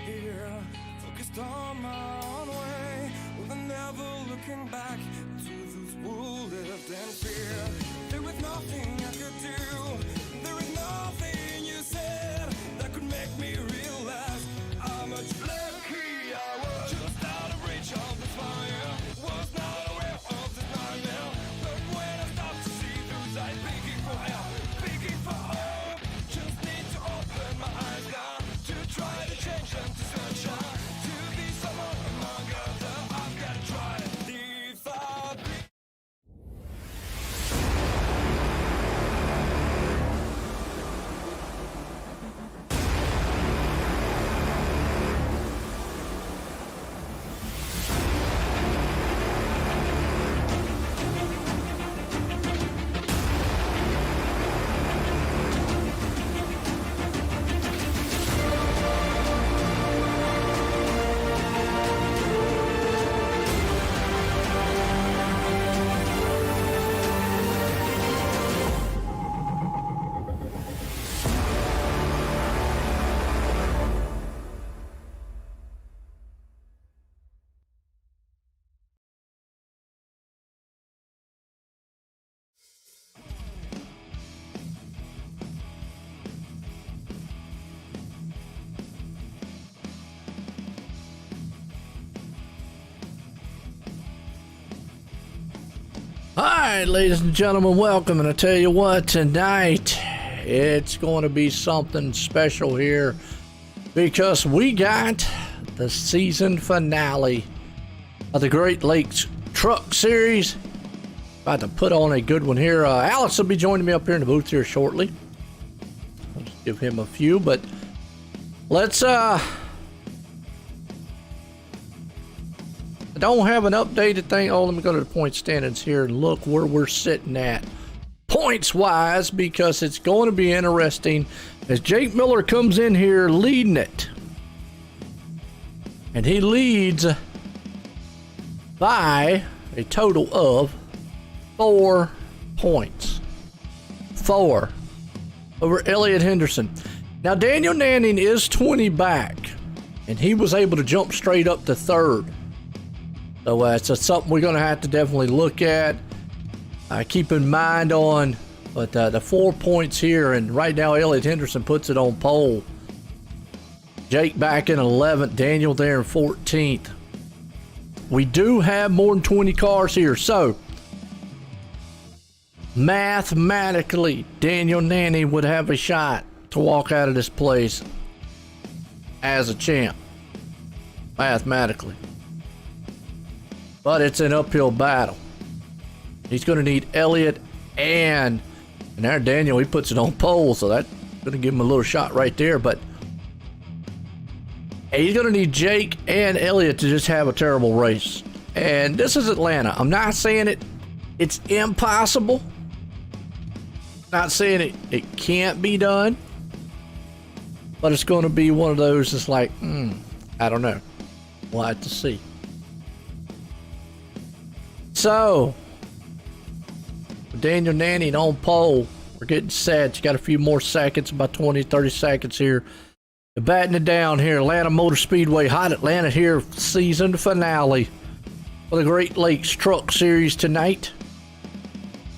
here, focused on my own way, with never looking back to those who lived in fear. There was nothing I could do, there is nothing you said that could make me realize how much lucky I was. Just out of reach of the fire, was not aware of the nightmare. But when I stopped to see those eyes begging for help, begging for hope, just need to open my eyes now to try to change them to sunshine, to be someone among others. I've got to try to defy. Alright, ladies and gentlemen, welcome. And I tell you what, tonight it's going to be something special here because we got the season finale of the Great Lakes Truck Series. About to put on a good one here. Alex will be joining me up here in the booth here shortly. I'll just give him a few, but let's I don't have an updated thing. Oh, let me go to the point standings here and look where we're sitting at points wise, because it's going to be interesting as Jake Miller comes in here leading it, and he leads by a total of 4 points. 4 over Elliott Henderson. Now Daniel Nanning is 20 back, and he was able to jump straight up to 3rd. So it's something we're going to have to definitely look at, keep in mind on. But the 4 points here, and right now Elliott Henderson puts it on pole. Jake back in 11th, Daniel there in 14th. We do have more than 20 cars here, so mathematically Daniel Nanning would have a shot to walk out of this place as a champ, mathematically. But it's an uphill battle. He's going to need Elliott and there Daniel, he puts it on pole, so that's going to give him a little shot right there. But he's going to need Jake and Elliott to just have a terrible race. And this is Atlanta. I'm not saying it's impossible. Not saying it can't be done. But it's going to be one of those that's like, I don't know. We'll have to see. So, Daniel Nanning on pole. We're getting set. You got a few more seconds, about 20, 30 seconds here. They're batting it down here. Atlanta Motor Speedway, Hot Atlanta here, season finale for the Great Lakes Truck Series tonight.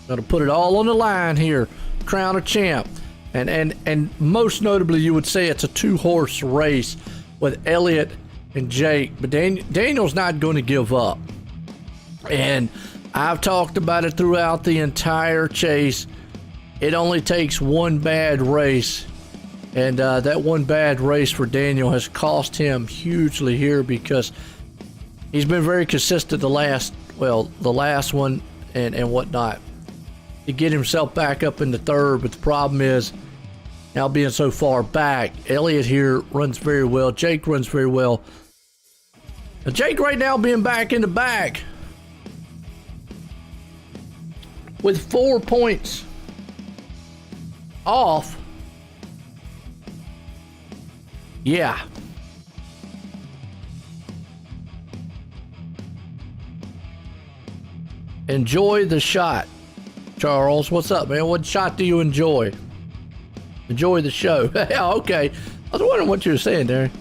Gonna put it all on the line here. Crown a champ. And most notably, you would say it's a 2-horse race with Elliott and Jake. But Daniel's not going to give up. And I've talked about it throughout the entire chase. It only takes one bad race, and that one bad race for Daniel has cost him hugely here, because he's been very consistent the last one and whatnot to get himself back up in the 3rd. But the problem is, now being so far back, Elliott here runs very well. Jake runs very well. Now Jake right now being back in the back with 4 points off. Yeah. Enjoy the shot. Charles, what's up, man? What shot do you enjoy? Enjoy the show. Yeah, okay. I was wondering what you were saying there.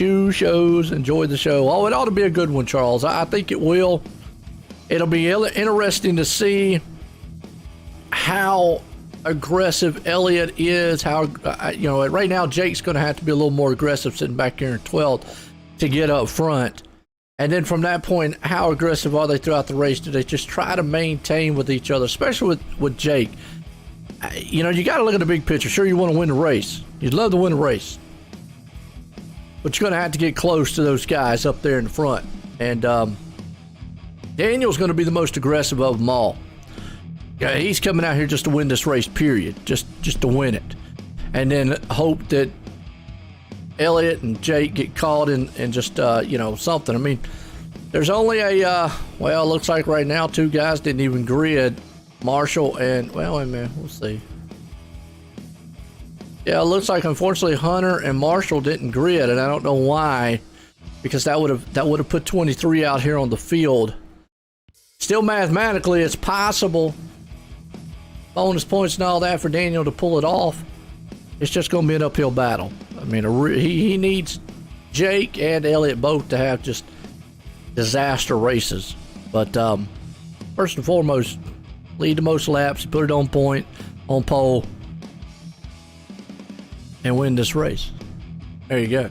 Shoe shows. Enjoy the show. Oh, it ought to be a good one, Charles. I think it will. It'll be interesting to see how aggressive Elliott is. How, right now Jake's going to have to be a little more aggressive sitting back here in 12th to get up front. And then from that point, how aggressive are they throughout the race? Do they just try to maintain with each other, especially with Jake? You got to look at the big picture. Sure, you want to win the race. You'd love to win the race. But you're going to have to get close to those guys up there in the front. And Daniel's going to be the most aggressive of them all. Yeah, he's coming out here just to win this race, period. Just to win it. And then hope that Elliott and Jake get caught in just, something. I mean, there's only it looks like right now 2 guys didn't even grid. Marshall and, wait a minute, we'll see. Yeah, it looks like unfortunately Hunter and Marshall didn't grid, and I don't know why, because that would have put 23 out here on the field. Still, mathematically, it's possible. Bonus points and all that for Daniel to pull it off. It's just going to be an uphill battle. I mean, he needs Jake and Elliott both to have just disaster races. But first and foremost, lead the most laps, put it on point, on pole, and win this race. There you go.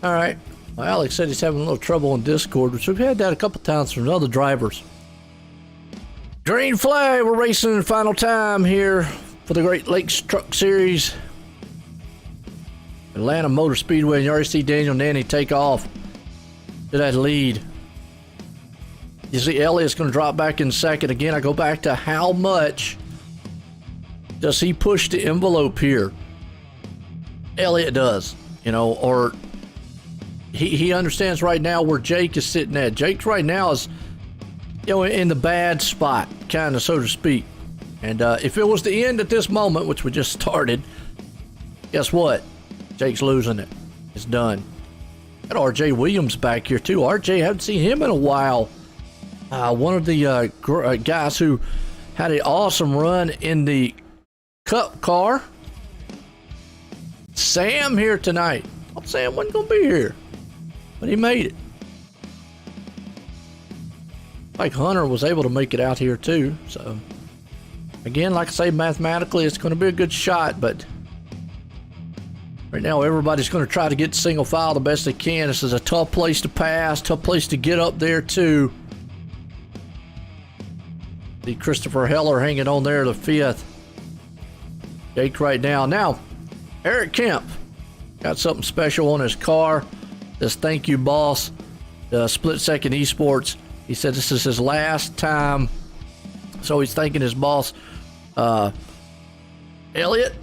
All right. Well, Alex said he's having a little trouble on Discord, which we've had that a couple times from other drivers. Green flag. We're racing in final time here for the Great Lakes Truck Series. Atlanta Motor Speedway, and you already see Daniel Nanny take off to that lead. You see Elliott's going to drop back in second. Again, I go back to how much does he push the envelope here? Elliott does, or he understands right now where Jake is sitting at. Jake right now is, in the bad spot, kind of, so to speak. And if it was the end at this moment, which we just started, guess what? Jake's losing it. It's done. Got RJ Williams back here too. RJ, haven't seen him in a while. One of the guys who had an awesome run in the Cup car. Sam here tonight. I thought Sam wasn't going to be here, but he made it. Like Hunter was able to make it out here too. So again, like I say, mathematically it's going to be a good shot, but right now everybody's going to try to get single file the best they can. This is a tough place to pass, tough place to get up there too. See Christopher Heller hanging on there to 5th. Jake right now. Now, Eric Kemp got something special on his car. Says thank you, boss. Split Second Esports. He said this is his last time, so he's thanking his boss, Elliott,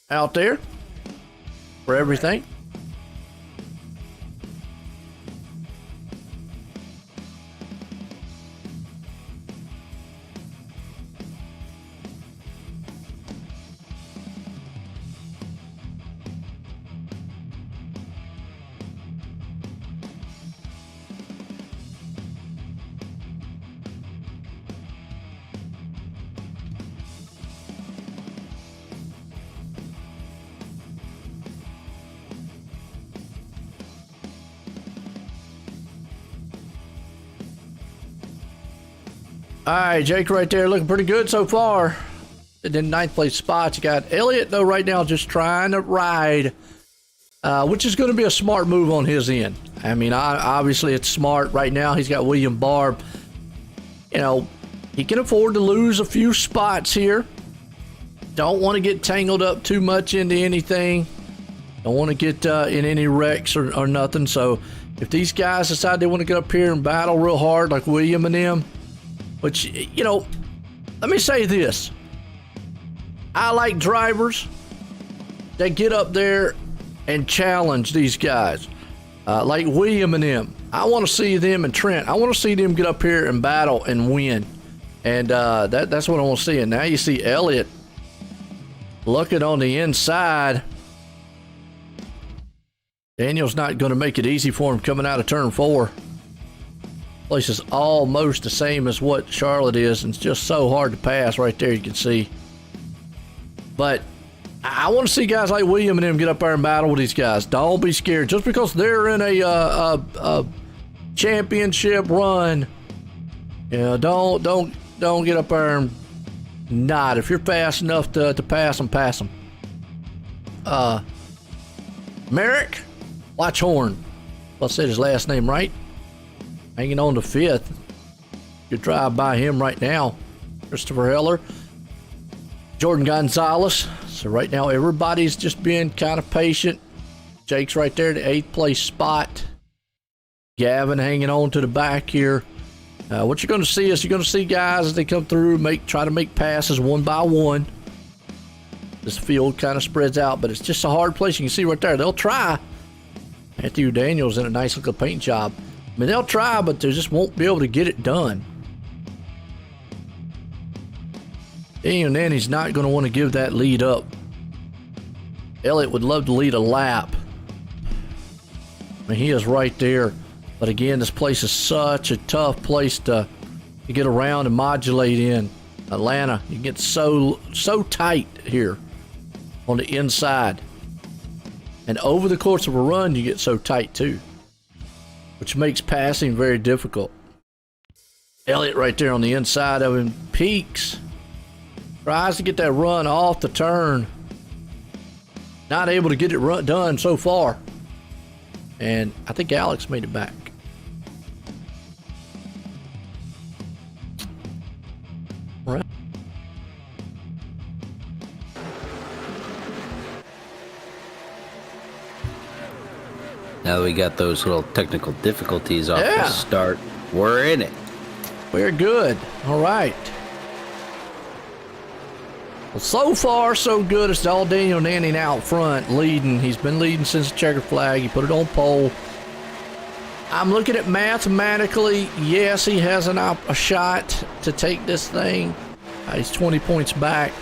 out there for everything. All right, Jake right there looking pretty good so far. And in 9th place spot, you got Elliott, though, right now just trying to ride, which is going to be a smart move on his end. I mean, obviously it's smart. Right now he's got William Barb. He can afford to lose a few spots here. Don't want to get tangled up too much into anything. Don't want to get in any wrecks or nothing. So if these guys decide they want to get up here and battle real hard like William and them, which, let me say this. I like drivers that get up there and challenge these guys. Like William and them. I want to see them and Trent. I want to see them get up here and battle and win. And that's what I want to see. And now you see Elliott looking on the inside. Daniel's not going to make it easy for him coming out of turn 4. Place is almost the same as what Charlotte is, and it's just so hard to pass right there, you can see. But I want to see guys like William and them get up there and battle with these guys. Don't be scared. Just because they're in a championship run, you know, don't get up there and not. If you're fast enough to pass them, pass them. Merrick Watchhorn. I said his last name right. Hanging on to 5th. You drive by him right now. Christopher Heller. Jordan Gonzalez. So right now everybody's just being kind of patient. Jake's right there, the 8th place spot. Gavin hanging on to the back here. What you're going to see is you're going to see guys as they come through try to make passes one by one. This field kind of spreads out, but it's just a hard place. You can see right there. They'll try. Matthew Daniels in a nice little paint job. I mean, they'll try, but they just won't be able to get it done. Daniel Nanny's not going to want to give that lead up. Elliott would love to lead a lap. I mean, he is right there. But again, this place is such a tough place to get around and modulate in. Atlanta, you get so tight here on the inside. And over the course of a run, you get so tight too, which makes passing very difficult. Elliott right there on the inside of him peaks. Tries to get that run off the turn. Not able to get it done so far. And I think Alex made it back. Right. Now that we got those little technical difficulties off the start, we're in it. We're good. All right. Well, so far, so good. It's all Daniel Nanning out front leading. He's been leading since the checkered flag. He put it on pole. I'm looking at mathematically, yes, he has a shot to take this thing. He's 20 points back.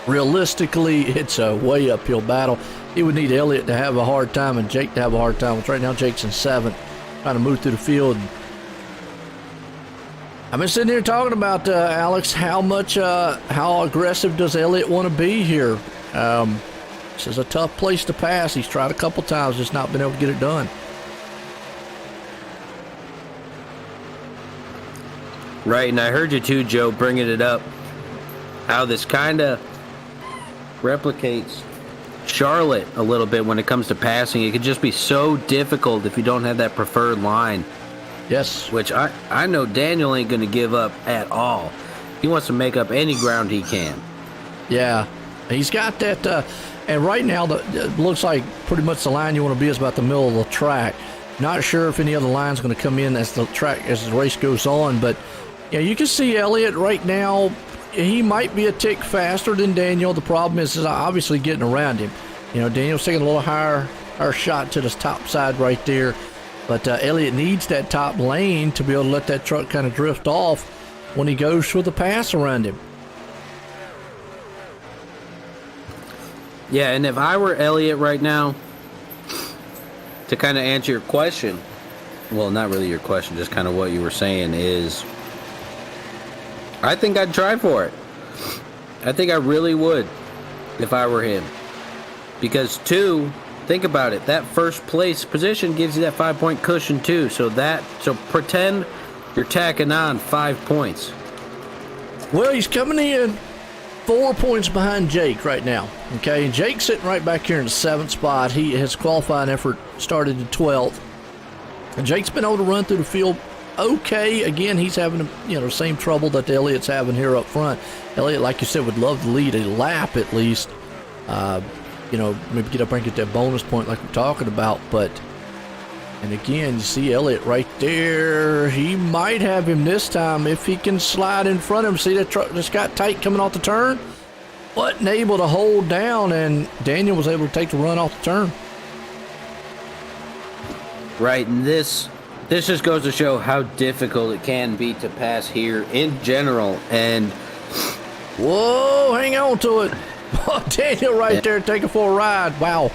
Realistically, it's a way uphill battle. He would need Elliott to have a hard time and Jake to have a hard time. Which right now Jake's in 7th, trying to move through the field. I've been sitting here talking about Alex. How aggressive does Elliott want to be here? This is a tough place to pass. He's tried a couple times, just not been able to get it done. Right, and I heard you too, Joe, bringing it up. How this kind of replicates Charlotte a little bit when it comes to passing. It could just be so difficult if you don't have that preferred line. Yes. Which I know Daniel ain't going to give up at all. He wants to make up any ground he can. Yeah, he's got that. And right now, it looks like pretty much the line you want to be is about the middle of the track. Not sure if any other line's going to come in as the race goes on, but yeah, you can see Elliott right now. He might be a tick faster than Daniel. The problem is obviously getting around him. You know, Daniel's taking a little higher shot to the top side right there. But Elliott needs that top lane to be able to let that truck kind of drift off when he goes for the pass around him. Yeah, and if I were Elliott right now, to kind of answer your question, well, not really your question, just kind of what you were saying is, I think I'd try for it. I think I really would if I were him. Because, think about it. That first place position gives you that 5-point cushion too. So pretend you're tacking on 5 points. Well, he's coming in 4 points behind Jake right now. Okay, and Jake's sitting right back here in the 7th spot. His qualifying effort started in 12th, and Jake's been able to run through the field okay. Again, he's having the same trouble that the Elliott's having here up front. Elliott, like you said, would love to lead a lap at least. Maybe get up there and get that bonus point like we're talking about. And again, you see Elliott right there. He might have him this time if he can slide in front of him. See that truck just got tight coming off the turn? Wasn't able to hold down, and Daniel was able to take the run off the turn. Right, and this just goes to show how difficult it can be to pass here in general. And whoa, hang on to it. Daniel right there taking for a ride. Wow.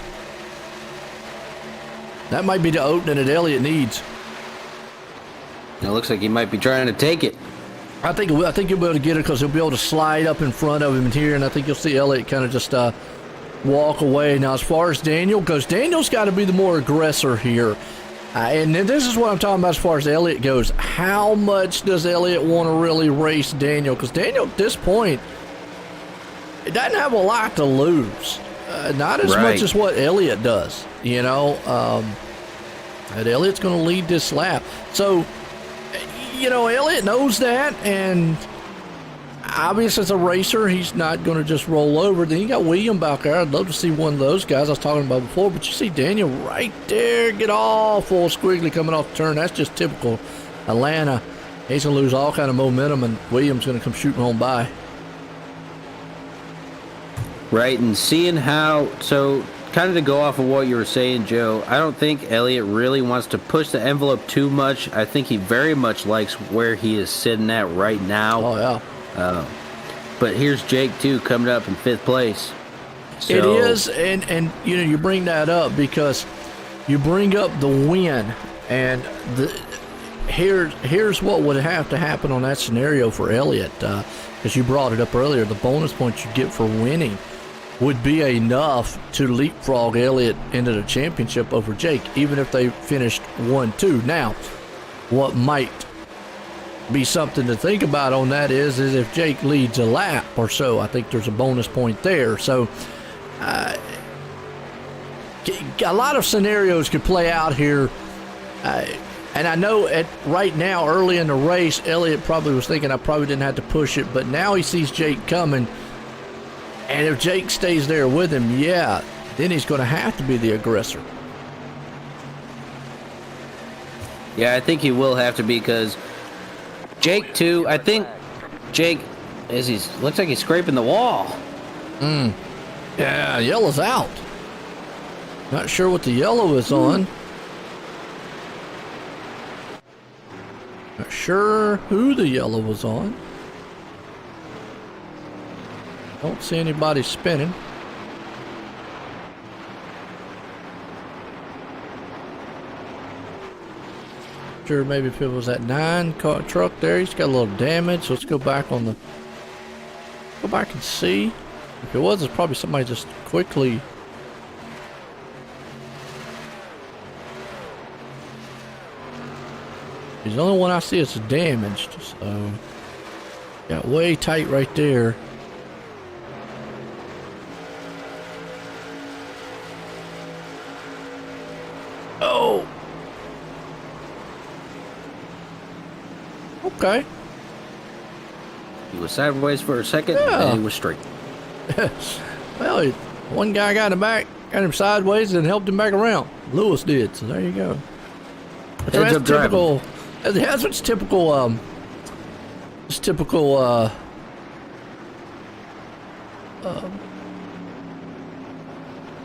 That might be the opening that Elliott needs. It looks like he might be trying to take it. I think he'll be able to get it because he'll be able to slide up in front of him here, and I think you'll see Elliott kind of just walk away. Now, as far as Daniel goes, Daniel's got to be the more aggressor here. And this is what I'm talking about as far as Elliott goes. How much does Elliott want to really race Daniel? Because Daniel, at this point, it doesn't have a lot to lose. Not as much as what Elliott does, you know. And Elliott's going to lead this lap. So, you know, Elliott knows that, and obviously as a racer, he's not going to just roll over. Then you got William back there. I'd love to see one of those guys I was talking about before, but you see Daniel right there get all full squiggly coming off the turn. That's just typical Atlanta. He's going to lose all kind of momentum, and Williams going to come shooting on by. Right, and seeing how, so kind of to go off of what you were saying, Joe, I don't think Elliott really wants to push the envelope too much. I think he very much likes where he is sitting at right now. Oh, yeah. But here's Jake, too, coming up in 5th place. So, it is, and you know, you bring that up because you bring up the win, and here's what would have to happen on that scenario for Elliott, because you brought it up earlier. The bonus points you get for winning would be enough to leapfrog Elliott into the championship over Jake, even if they finished 1-2. Now, what might be something to think about on that is if Jake leads a lap or so, I think there's a bonus point there. So a lot of scenarios could play out here. And I know right now, early in the race, Elliott probably was thinking I probably didn't have to push it, but now he sees Jake coming. And if Jake stays there with him, yeah, then he's going to have to be the aggressor. Yeah, I think he will have to be, because Jake, too, I think Jake, looks like he's scraping the wall. Yeah, yellow's out. Not sure what the yellow is on. Not sure who the yellow was on. Don't see anybody spinning. Sure, maybe if it was that 9-car truck there, he's got a little damage. Let's go back on the. Go back and see. If it was, it's probably somebody just quickly. He's the only one I see that's damaged, so got way tight right there. Oh. Okay. He was sideways for a second, Yeah. and he was straight. Well, one guy got him back, got him sideways, and helped him back around. Lewis did, so there you go. So Heads up typical. That's what's typical. It's typical.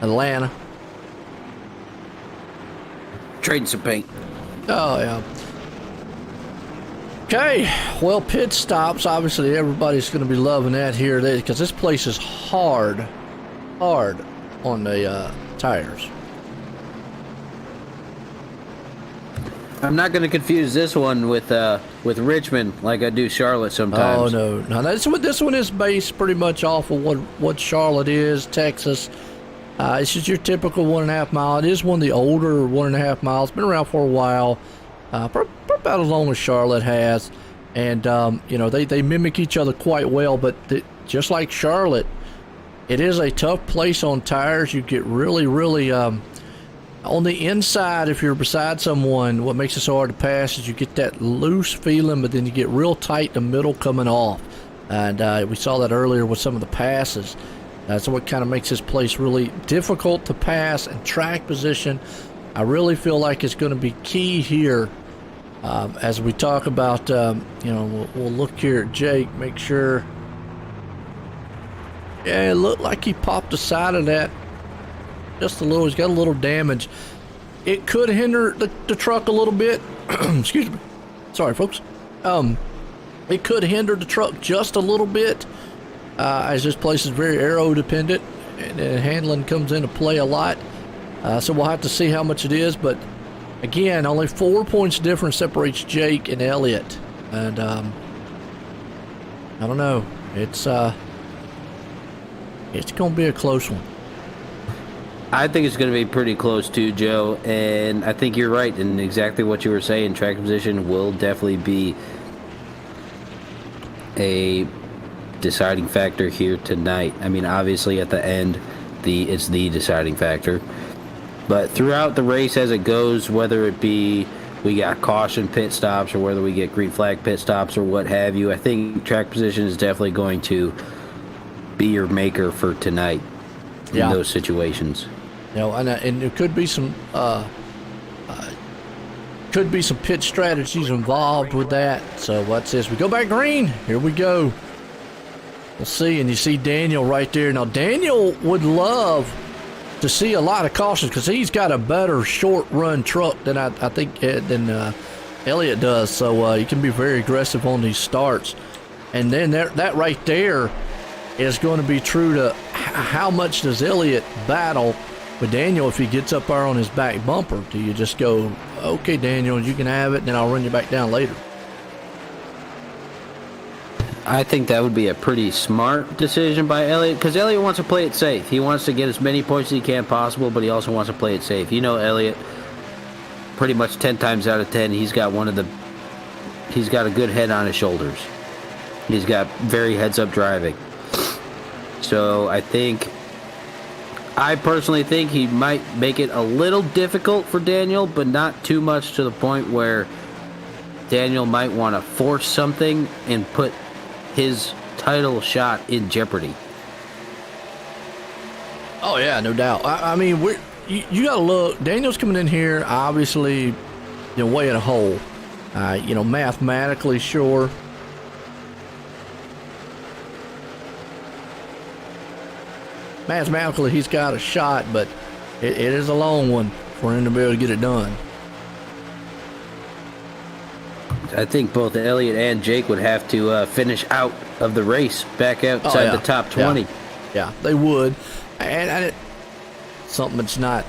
Atlanta. Trading some paint. Oh yeah. Okay, well, pit stops. Obviously, everybody's going to be loving that here because this place is hard on the tires. I'm not going to confuse this one with Richmond like I do Charlotte sometimes. Oh no! This one is based pretty much off of what Charlotte is, Texas. It's just your typical 1.5 mile. It is one of the older 1.5 miles. Been around for a while, for about as long as Charlotte has, and you know they mimic each other quite well. But just like Charlotte, it is a tough place on tires. You get really on the inside, if you're beside someone, what makes it so hard to pass is you get that loose feeling, but then you get real tight in the middle coming off. And we saw that earlier with some of the passes. That's what kind of makes this place really difficult to pass, and track position, I really feel like it's going to be key here. As we talk about, you know, we'll look here at Jake, make sure. Yeah, it looked like he popped the side of that just a little. He's got a little damage. It could hinder the truck a little bit. Excuse me. Sorry, folks. It could hinder the truck just a little bit, as this place is very aero dependent, and handling comes into play a lot. So we'll have to see how much it is. But again, only 4 points difference separates Jake and Elliott. And I don't know. It's going to be a close one. I think it's going to be pretty close too, Joe. And I think you're right in exactly what you were saying. Track position will definitely be a deciding factor here tonight. I mean, obviously at the end, it's the deciding factor. But throughout the race as it goes, whether it be we got caution pit stops or whether we get green flag pit stops or what have you, I think track position is definitely going to be your maker for tonight in those situations. You know, and there could be some pit strategies involved with that. So what's this? We go back green. Here we go. We'll see, and you see Daniel right there. Now Daniel would love to see a lot of cautions because he's got a better short run truck than I think than Elliott does. So he can be very aggressive on these starts. And then that right there is going to be true to how much does Elliott battle with Daniel if he gets up there on his back bumper. Do you just go, okay, Daniel, you can have it, and then I'll run you back down later? I think that would be a pretty smart decision by Elliott because Elliott wants to play it safe. He wants to get as many points as he can possible, but he also wants to play it safe. You know, Elliott, pretty much 10 times out of 10, he's got a good head on his shoulders. He's got very heads-up driving. So I personally think he might make it a little difficult for Daniel, but not too much to the point where Daniel might want to force something and put his title shot in jeopardy. Oh yeah, no doubt. I mean, you got to look. Daniel's coming in here, obviously, way in a hole. Mathematically, sure. Mathematically, he's got a shot, but it is a long one for him to be able to get it done. I think both Elliott and Jake would have to finish out of the race back outside the top 20. Yeah, they would. And something that's not...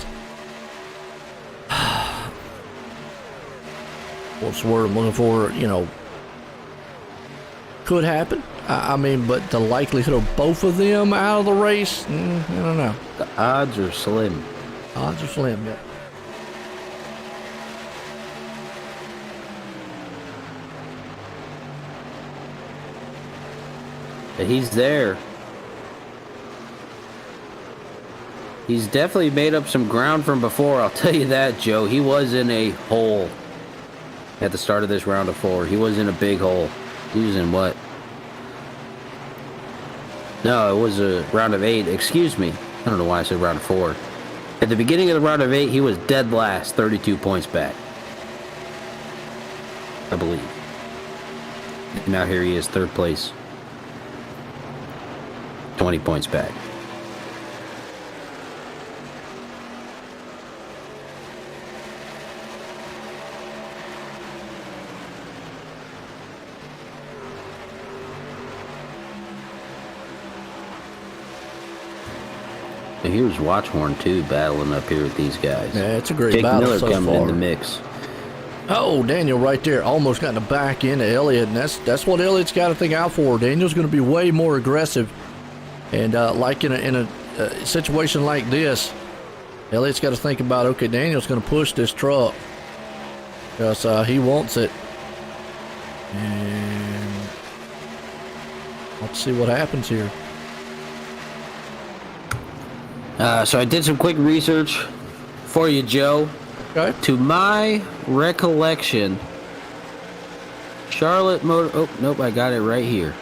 what's the word I'm looking for? Could happen. I mean, but the likelihood of both of them out of the race, I don't know. The odds are slim. Odds are slim, yeah. But he's there. He's definitely made up some ground from before, I'll tell you that, Joe. He was in a hole at the start of this round of 4. He was in a big hole. He was in what? No, it was a round of 8. Excuse me. I don't know why I said round of 4. At the beginning of the round of 8, he was dead last, 32 points back. I believe. And now here he is, 3rd place. 20 points back. And here's Watchhorn too, battling up here with these guys. Yeah, it's a great Jake battle Miller so coming far. in the mix. Oh, Daniel right there almost got in the back end of Elliott, and that's what Elliott's got to think out for. Daniel's going to be way more aggressive, and like in a situation like this, Elliott's got to think about, okay, Daniel's going to push this truck because he wants it, and let's see what happens here. So I did some quick research for you, Joe. Okay. To my recollection, Charlotte Motor... Oh, nope, I got it right here.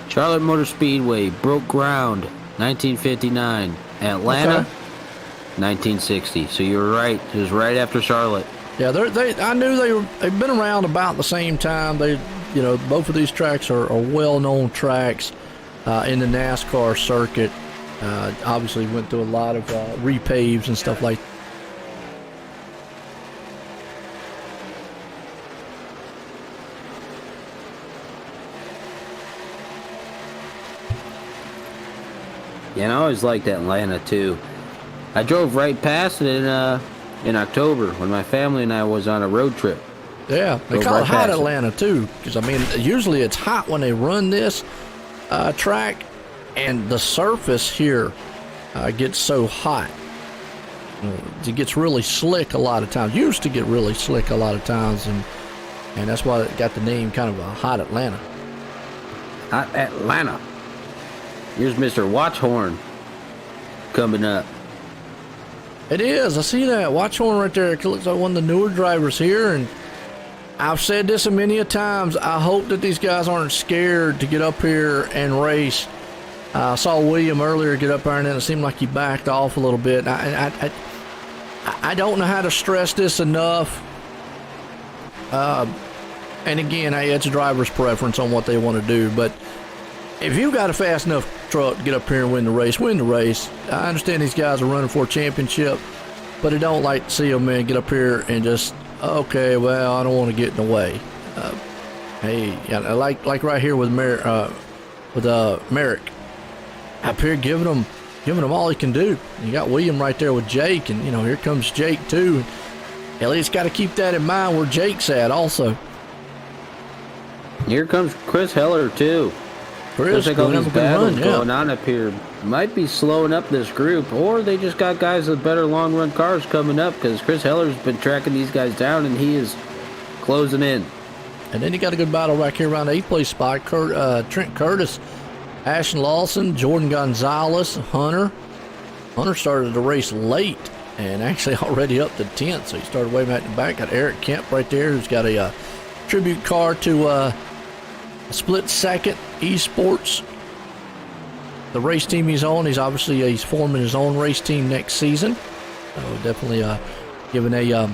Charlotte Motor Speedway broke ground 1959. Atlanta, 1960. So you were right. It was right after Charlotte. Yeah, I knew they've been around about the same time. Both of these tracks are well-known tracks in the NASCAR circuit. Obviously went through a lot of repaves and stuff like that. Yeah, and I always liked Atlanta too. I drove right past it in October when my family and I was on a road trip. Yeah, they Drove call it right hot past it. Atlanta too, because I mean, usually it's hot when they run this track, and the surface here gets so hot. It gets really slick a lot of times. Used to get really slick a lot of times, and that's why it got the name kind of a hot Atlanta. Hot Atlanta. Here's Mr. Watchhorn coming up. It is. I see that Watchhorn right there. It looks like one of the newer drivers here, and I've said this many a times. I hope that these guys aren't scared to get up here and race. I saw William earlier get up there, and then it seemed like he backed off a little bit. I don't know how to stress this enough. And again, it's a driver's preference on what they want to do. But if you've got a fast enough truck to get up here and win the race, win the race. I understand these guys are running for a championship, but I don't like to see them, man, get up here and just, okay, well, I don't want to get in the way. Hey, like right here with Merrick, up here giving them all he can do. You got William right there with Jake, and here comes Jake too. Elliot's got to keep that in mind where Jake's at also. Here comes Chris Heller too. Chris, looks like all going these up a good battles run, going on up here might be slowing up this group, or they just got guys with better long run cars coming up, because Chris Heller's been tracking these guys down and he is closing in. And then you got a good battle back here around the 8th place spot. Trent Curtis, Ashton Lawson, Jordan Gonzalez, Hunter. Hunter started the race late and actually already up to 10th, so he started way back in the back. Got Eric Kemp right there, who's got a tribute car to a split second esports. The race team he's on, he's forming his own race team next season. So definitely giving a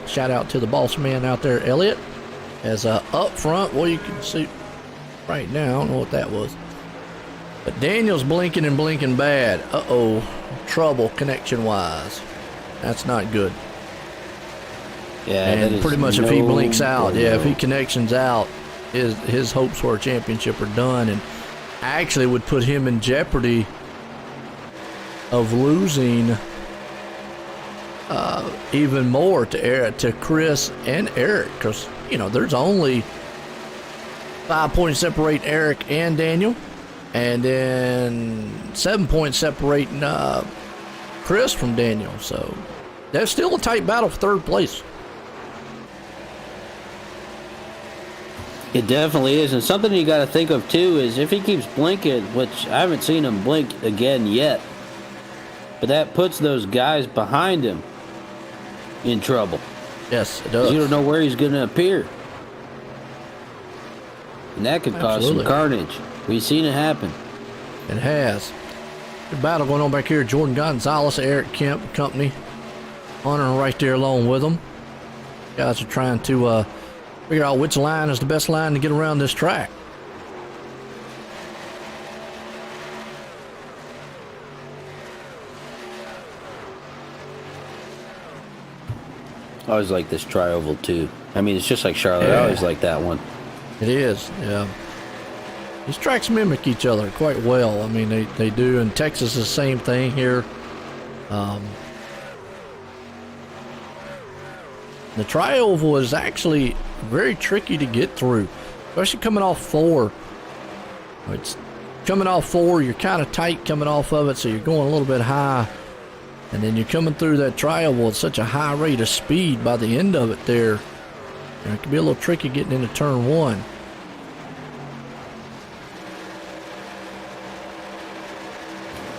shout out to the boss man out there, Elliot. As up front, well, you can see right now, I don't know what that was, but Daniel's blinking and blinking bad. Trouble connection wise. That's not good. Yeah, and pretty much if he blinks out, no. if he connections out, his hopes for a championship are done, and actually would put him in jeopardy of losing even more to Chris and Eric, because there's only 5 points separating Eric and Daniel, and then 7 points separating Chris from Daniel. So there's still a tight battle for third place. It definitely is, and something you got to think of too is if he keeps blinking, which I haven't seen him blink again yet, but that puts those guys behind him in trouble. Yes, it does. You don't know where he's going to appear, and that could cause some carnage. We've seen it happen. It has. Good battle going on back here. Jordan Gonzalez, Eric Kemp and company. Hunter right there along with them. Guys are trying to figure out which line is the best line to get around this track. I always like this tri-oval too. I mean, it's just like Charlotte. Yeah. I always like that one. It is, yeah. These tracks mimic each other quite well. I mean, they do. And Texas is the same thing here. The tri-oval is actually very tricky to get through, especially coming off 4. It's coming off 4, you're kind of tight coming off of it, so you're going a little bit high. And then you're coming through that tri-oval at such a high rate of speed by the end of it there. And it can be a little tricky getting into turn 1.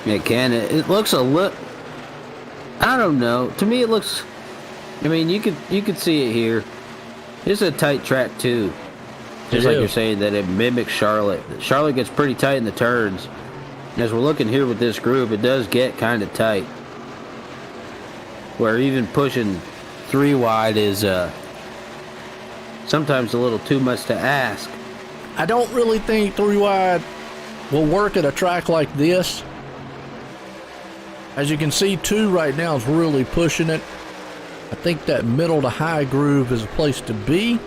It can. It looks a little. I don't know. To me, it looks. I mean, you could see it here. It's a tight track too. Just like you're saying that it mimics Charlotte. Charlotte gets pretty tight in the turns. And as we're looking here with this group, it does get kind of tight. Where even pushing 3 wide is sometimes a little too much to ask. I don't really think 3 wide will work at a track like this. As you can see, 2 right now is really pushing it. I think that middle to high groove is a place to be.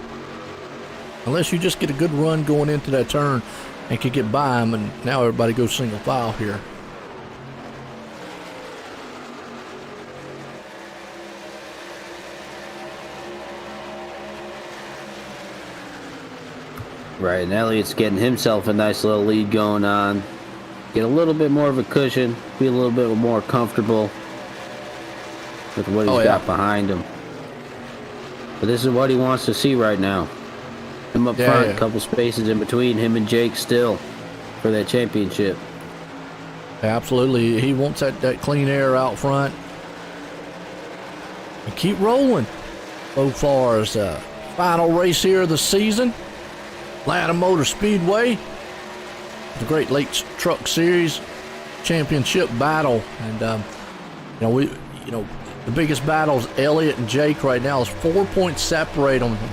Unless you just get a good run going into that turn and can get by them, and now everybody goes single file here. Right, and Elliott's getting himself a nice little lead going on. Get a little bit more of a cushion, be a little bit more comfortable with what he's got behind him. But this is what he wants to see right now. Him up front, a couple spaces in between him and Jake still for that championship. Absolutely. He wants that clean air out front. And keep rolling. So far as the final race here of the season, Atlanta Motor Speedway, the Great Lakes Truck Series Championship battle. And, the biggest battle is Elliott and Jake right now. Is 4 points separate on them.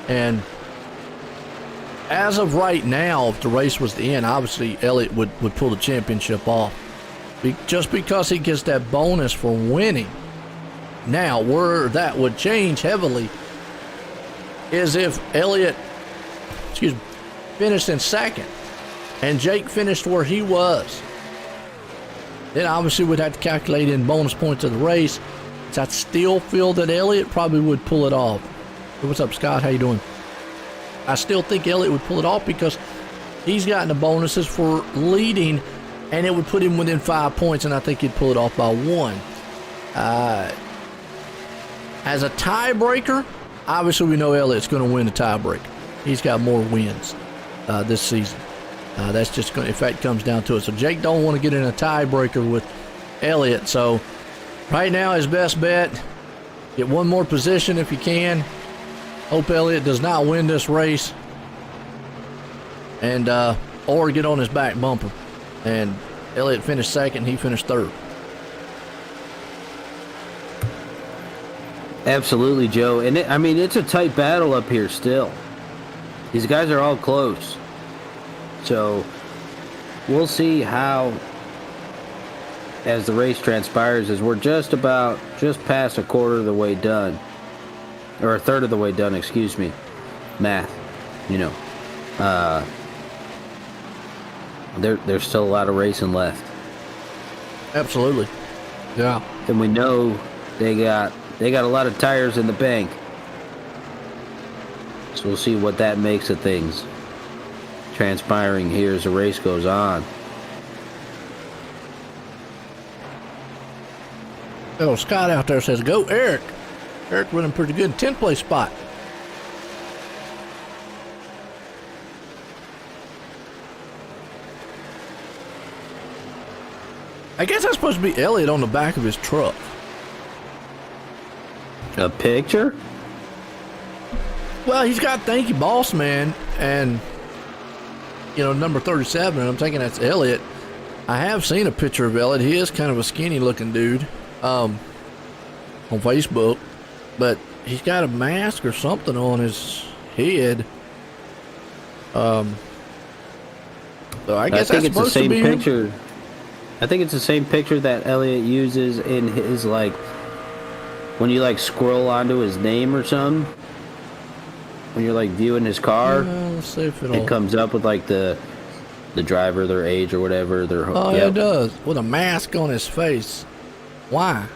And as of right now, if the race was to end, obviously Elliott would pull the championship off. Just because he gets that bonus for winning. Now, where that would change heavily is if Elliott, finished in second and Jake finished where he was. Then obviously we'd have to calculate in bonus points of the race. So I still feel that Elliott probably would pull it off. Hey, what's up, Scott? How you doing? I still think Elliott would pull it off because he's gotten the bonuses for leading, and it would put him within 5 points, and I think he'd pull it off by 1. As a tiebreaker, obviously we know Elliott's going to win the tiebreaker. He's got more wins this season. That's just going, if that comes down to it. So Jake don't want to get in a tiebreaker with Elliott. So right now his best bet, get one more position if you can. Hope Elliott does not win this race, and or get on his back bumper. And Elliott finished second, he finished third. Absolutely, Joe. And it's a tight battle up here still. These guys are all close. So we'll see how, as the race transpires, as we're just past a quarter of the way done. Or a third of the way done, excuse me. Math, there's still a lot of racing left. Absolutely. Yeah. And we know they got a lot of tires in the bank. So we'll see what that makes of things transpiring here as the race goes on. Oh, Scott out there says, go Eric. Eric running pretty good. 10th place spot. I guess that's supposed to be Elliott on the back of his truck. A picture? Well, he's got thank you, boss man, and number 37, and I'm thinking that's Elliott. I have seen a picture of Elliott. He is kind of a skinny looking dude on Facebook, but he's got a mask or something on his head. So I guess think that's it's the supposed same to be picture. him. I think it's the same picture that Elliott uses in his, when you scroll onto his name or something. When you're viewing his car, Let's see if it comes up with the driver, their age or whatever. Yeah, it does. With a mask on his face. Why?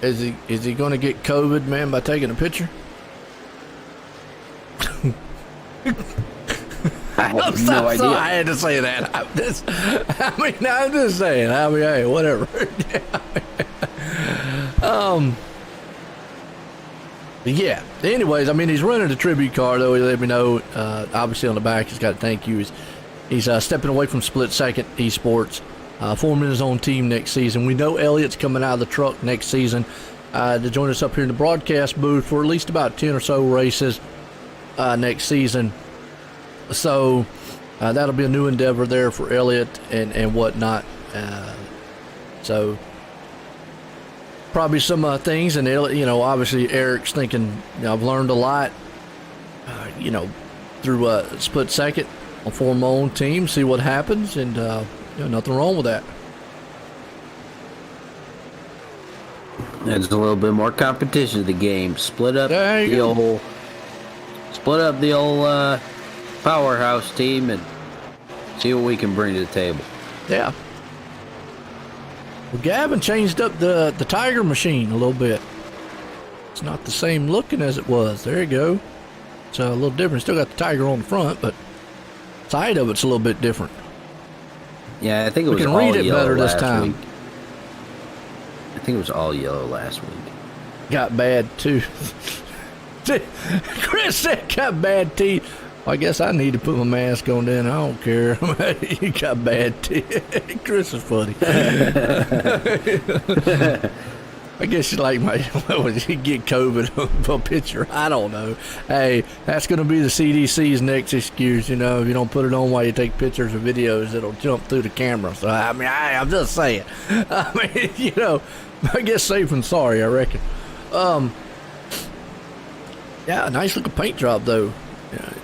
Is he going to get COVID, man, by taking a picture? I have no idea. I had to say that. I'm just saying. Hey, whatever. Yeah. Anyways, he's running a tribute car, though. He let me know. Obviously, on the back, he's got a thank you. He's stepping away from Split Second Esports, forming his own team next season. We know Elliott's coming out of the truck next season to join us up here in the broadcast booth for at least about 10 or so races next season. So that'll be a new endeavor there for Elliott and whatnot. So probably some things, and obviously Eric's thinking, I've learned a lot, through Split Second. I'll form my own team, see what happens, and nothing wrong with that. There's a little bit more competition to the game. Split up the old powerhouse team and see what we can bring to the table. Yeah. Well, Gavin changed up the Tiger machine a little bit. It's not the same looking as it was. There you go. It's a little different. Still got the Tiger on the front, but side of it's a little bit different. Yeah, I think it was We can all read it yellow better this last time. week. I think it was all yellow last week. Got bad too. Chris said got bad teeth. Well, I guess I need to put my mask on then. I don't care. You got bad teeth. Chris is funny. I guess you like my you get COVID a picture. I don't know. Hey, that's going to be the CDC's next excuse. You know, if you don't put it on while you take pictures or videos, it'll jump through the camera. So I mean, I'm just saying. I mean, you know, I guess safe and sorry. I reckon. Yeah, nice looking paint job though. Yeah,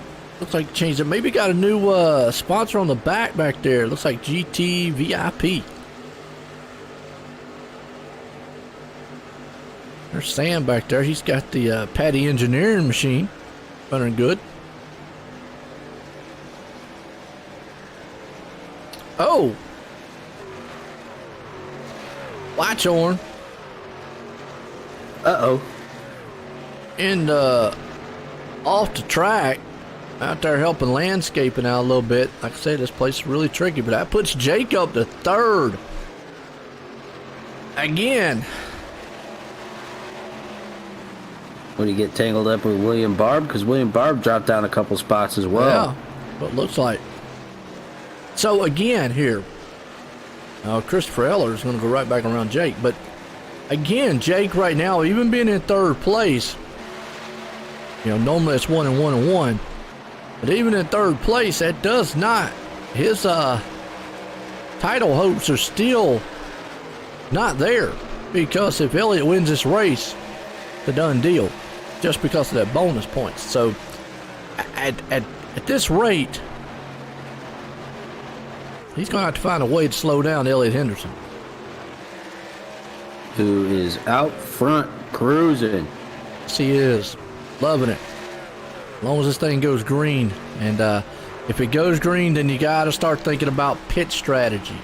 looks like changed it. Maybe got a new sponsor on the back there. Looks like GT VIP. There's Sam back there. He's got the Patty engineering machine running good. Oh! Watch horn. Uh-oh. And off the track, out there helping landscaping out a little bit. Like I said, this place is really tricky, but that puts Jake up to third. Again. When you get tangled up with William Barb, because William Barb dropped down a couple spots as well. Yeah, what it looks like. So again here, Christopher Eller is going to go right back around Jake. But again, Jake right now, even being in third place, you know, normally it's 1 and 1 and 1. But even in third place, that does not. His title hopes are still not there. Because if Elliott wins this race, it's a done deal. Just because of that bonus points. So at this rate, he's going to have to find a way to slow down Elliott Henderson, who is out front cruising. Yes, he is. Loving it. As long as this thing goes green. And if it goes green, then you got to start thinking about pit strategy.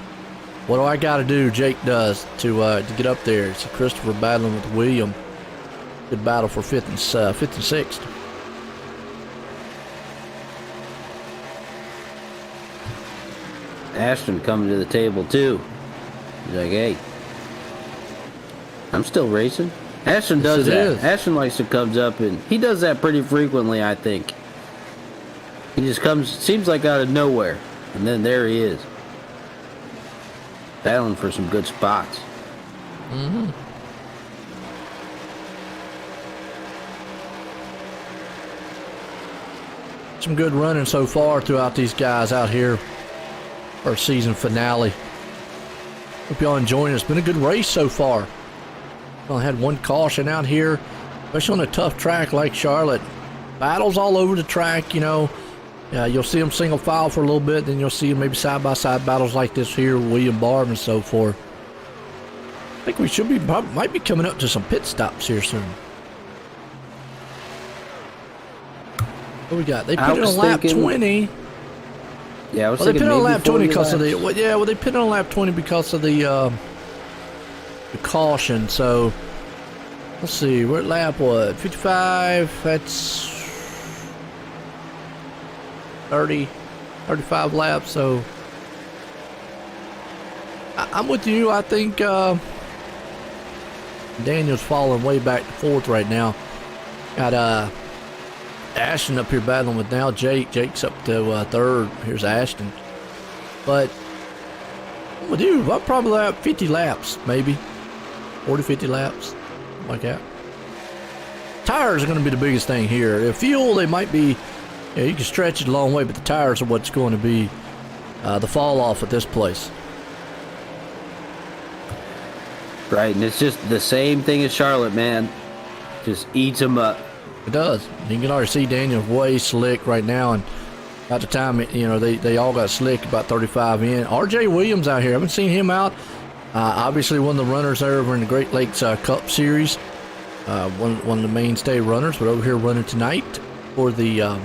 What do I got to do? Jake does to get up there. It's Christopher battling with William. Good battle for fifth and sixth. Ashton coming to the table too. He's like, hey, I'm still racing. Ashton does that. Ashton likes to comes up, and he does that pretty frequently, I think. He just comes, seems like out of nowhere, and then there he is. Battling for some good spots. Mm-hmm. Some good running so far throughout these guys out here. Our season finale. Hope y'all enjoying it. It's been a good race so far. I had one caution out here, especially on a tough track like Charlotte. Battles all over the track, you know. You'll see them single file for a little bit, then you'll see maybe side-by-side battles like this here, William Barb and so forth. I think we should be, might be coming up to some pit stops here soon. What we got? They put it on lap 20. Yeah, I was they thinking put it on maybe lap 20 because of laps. the. Well, yeah, well they put it on lap 20 because of the caution. So let's see, we're at lap what? 55. That's 35 laps. So I'm with you. I think Daniel's falling way back to fourth right now. Got Ashton up here battling with now Jake. Jake's up to third. Here's Ashton. But I'm with you. I'll probably have 50 laps, maybe 40, 50 laps, something like that. Tires are going to be the biggest thing here. The fuel, they might be. Yeah, you can stretch it a long way, but the tires are what's going to be the fall off at this place. Right, and it's just the same thing as Charlotte, man. Just eats them up. It does. You can already see Daniel's way slick right now, and at the time, they all got slick about 35 in. R.J. Williams out here. I haven't seen him out. Obviously, one of the runners there over in the Great Lakes Cup Series. One of the mainstay runners, but over here running tonight for the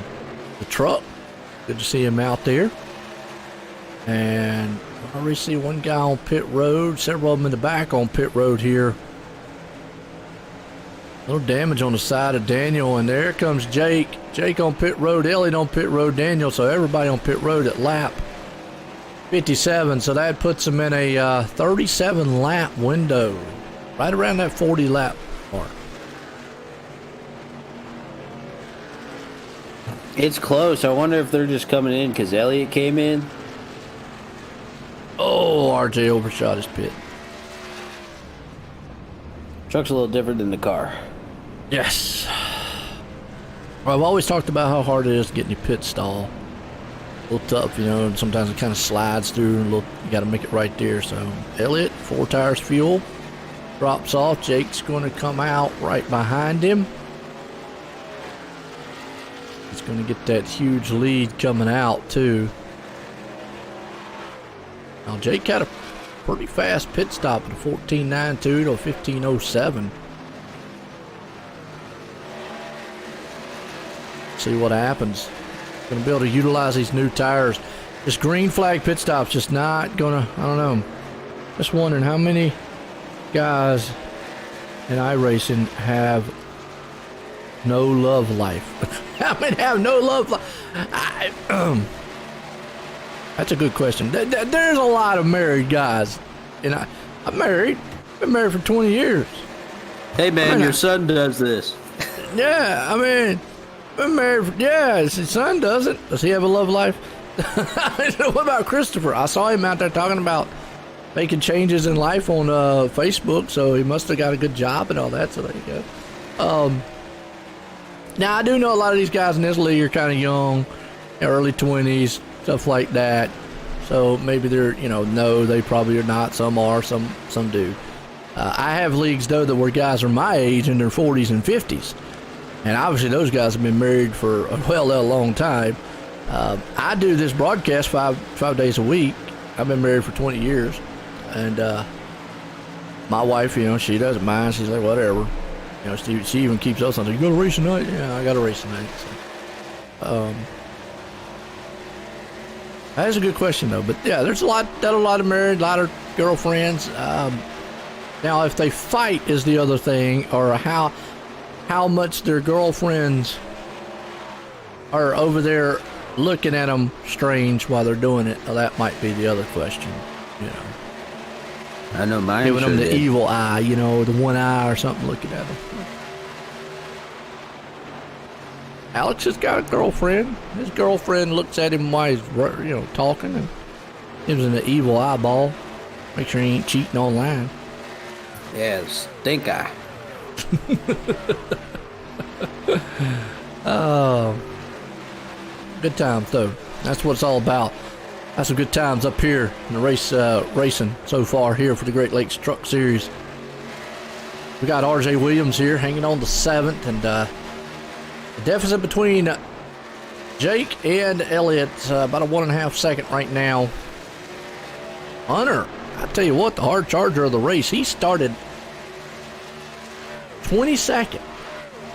truck. Good to see him out there. And I already see one guy on pit road, several of them in the back on pit road here. Little damage on the side of Daniel, and there comes Jake. Jake on pit road, Elliott on pit road, Daniel, so everybody on pit road at lap 57. So that puts them in a 37 lap window, right around that 40 lap mark. It's close. I wonder if they're just coming in because Elliott came in. Oh, RJ overshot his pit. Truck's a little different than the car. Yes. Well, I've always talked about how hard it is to get in your pit stall. A little tough, you know, and sometimes it kind of slides through and you got to make it right there. So Elliott, 4 tires fuel, drops off. Jake's going to come out right behind him. He's going to get that huge lead coming out too. Now Jake had a pretty fast pit stop at a 14.92 to a 15.07. See what happens. Going to be able to utilize these new tires. This green flag pit stop's just not going to, I don't know. Just wondering how many guys in iRacing have no love life. How many have no love life? That's a good question. There's a lot of married guys. And I'm married. Been married for 20 years. Hey, man, your son does this. Yeah, I mean, been married for, yeah, his son doesn't. Does he have a love life? What about Christopher? I saw him out there talking about making changes in life on Facebook, so he must have got a good job and all that, so there you go. Now, I do know a lot of these guys in this league are kind of young, early 20s, stuff like that. So maybe they're, you know, no, they probably are not. Some are, some do. I have leagues, though, that where guys are my age in their 40s and 50s. And obviously those guys have been married for a long time. I do this broadcast five days a week. I've been married for 20 years. And my wife, you know, she doesn't mind. She's like, whatever. You know, she even keeps us on. You go to race tonight? Yeah, I got a race tonight. So, that is a good question, though. But yeah, there's a lot of married, a lot of girlfriends. Now, if they fight is the other thing, or how much their girlfriends are over there looking at them strange while they're doing it. Well, that might be the other question. You know, I know mine. Giving them the evil eye, you know, the one eye or something, looking at them. Alex has got a girlfriend. His girlfriend looks at him while he's, you know, talking and gives him the evil eyeball. Make sure he ain't cheating online. Yeah, stink eye. Oh, good times though. That's what it's all about. That's some good times up here in the racing so far here for the Great Lakes Truck Series. We got RJ Williams here hanging on to 7th, and the deficit between Jake and Elliott about a 1.5 second right now. Hunter, I tell you what, the hard charger of the race, he started 22nd.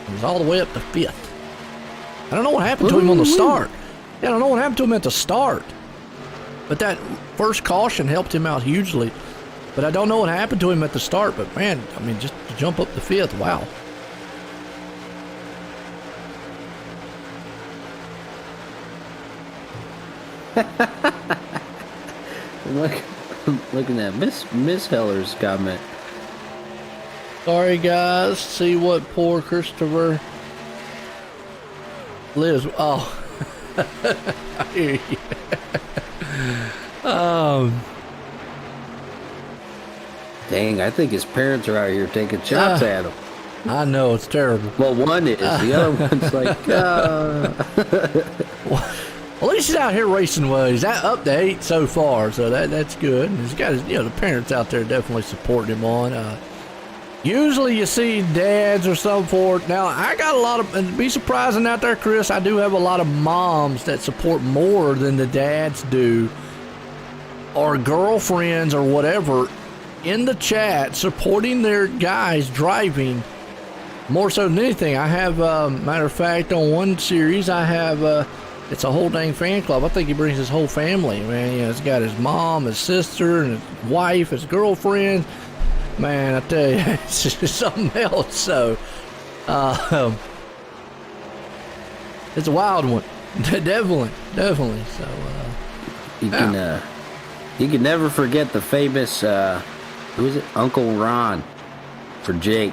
He was all the way up to 5th. I don't know what happened to him on the start. Yeah, I don't know what happened to him at the start. But that first caution helped him out hugely. But I don't know what happened to him at the start. But man, I mean, just to jump up to 5th, wow. Looking at Miss Heller's comment. Sorry, guys. See what poor Christopher lives. Oh, I hear you. Dang, I think his parents are out here taking shots at him. I know, it's terrible. Well, one is. The other one's like, Well, at least he's out here racing well. He's up to 8 so far, so that's good. And he's got his, you know, the parents out there definitely supporting him on. Usually you see dads or some for it. Now, I got a lot of, and be surprising out there, Chris, I do have a lot of moms that support more than the dads do, or girlfriends or whatever, in the chat supporting their guys driving more so than anything. I have, matter of fact, on one series, I have, it's a whole dang fan club. I think he brings his whole family, man. You know, he's got his mom, his sister, and his wife, his girlfriend. Man, I tell you, it's just something else. So, It's a wild one. Definitely. So, you can never forget the famous, who is it? Uncle Ron for Jake.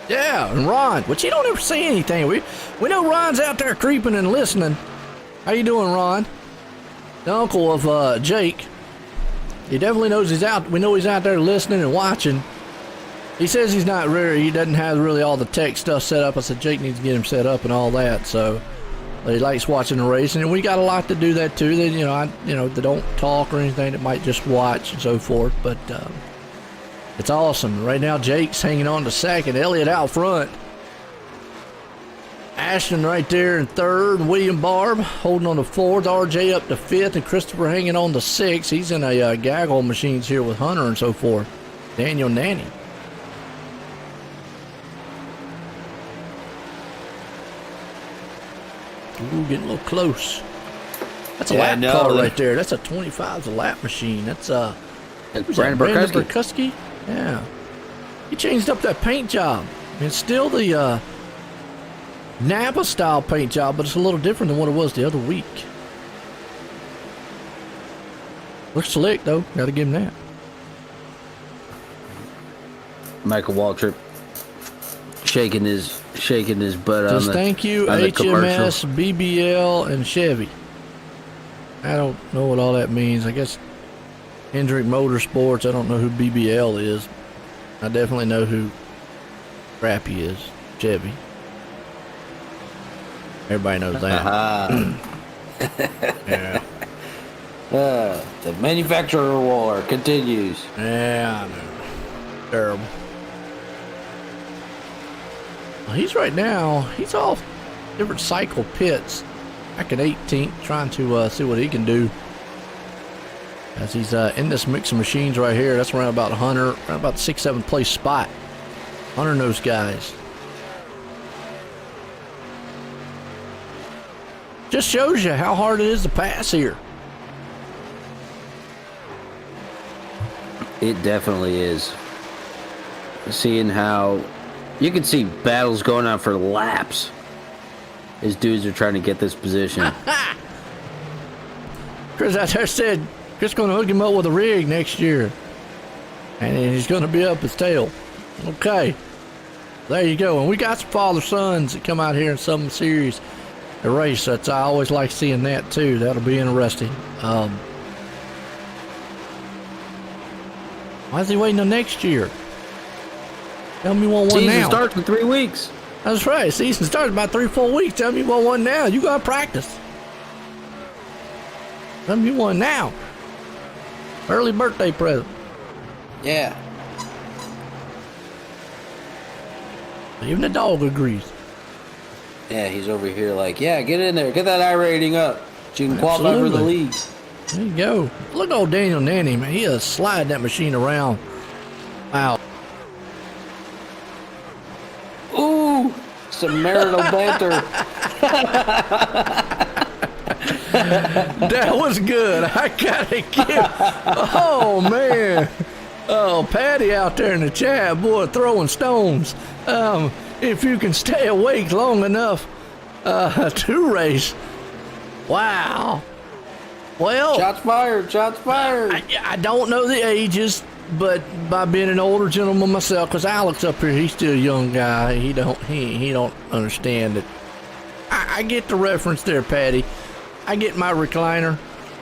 yeah, and Ron, which you don't ever see anything. We know Ron's out there creeping and listening. How you doing, Ron? The uncle of Jake. He definitely knows he's out. We know he's out there listening and watching. He says he's not really, he doesn't have really all the tech stuff set up. I said Jake needs to get him set up and all that. So but he likes watching the racing, and we got a lot to do that too. They, they don't talk or anything. They might just watch and so forth. But it's awesome. Right now, Jake's hanging on to second. Elliott out front. Ashton right there in third. William Barb holding on to fourth. RJ up to fifth, and Christopher hanging on to sixth. He's in a gaggle machines here with Hunter and so forth. Daniel Nanny. Ooh, getting a little close. That's a lap car right there. That's a 25's a lap machine. That's Brandon Burkuski. Yeah. He changed up that paint job. It's still the Napa style paint job, but it's a little different than what it was the other week. Looks slick though. Gotta give him that. Michael Waltrip shaking his butt on the thank you HMS, BBL, and Chevy. I don't know what all that means. I guess Hendrick Motorsports. I don't know who BBL is. I definitely know who Crappy is. Chevy. Everybody knows that. Yeah. The manufacturer war continues. Yeah, I know. Terrible. Well, he's off different cycle pits back at 18th, trying to see what he can do. As he's in this mix of machines right here. That's around about Hunter, around about the 6th, 7th place spot. Hunter and those guys. Just shows you how hard it is to pass here. It definitely is. Seeing how you can see battles going on for laps as dudes are trying to get this position. Chris out there said Chris going to hook him up with a rig next year, and he's going to be up his tail. Okay, there you go. And we got some father sons that come out here in some series to race. I always like seeing that too. That'll be interesting. Why is he waiting till next year? Tell me you want one now. Season starts in 3 weeks. That's right. Season starts about 3-4 weeks. Tell me you want one now. You got to practice. Tell me you want now. Early birthday present. Yeah. Even the dog agrees. Yeah, he's over here like, yeah, get in there. Get that I rating up so you can qualify for the league. There you go. Look at old Daniel Nanny, man. He is sliding that machine around. Wow. Ooh, some marital banter. That was good. I gotta give. Oh man. Oh, Patty out there in the chat, boy, throwing stones. If you can stay awake long enough to race. Wow. Well, Shots fired. Shots fired. I don't know the ages, but by being an older gentleman myself, because Alex up here, he's still a young guy. He don't understand it. I get the reference there, Patty. I get my recliner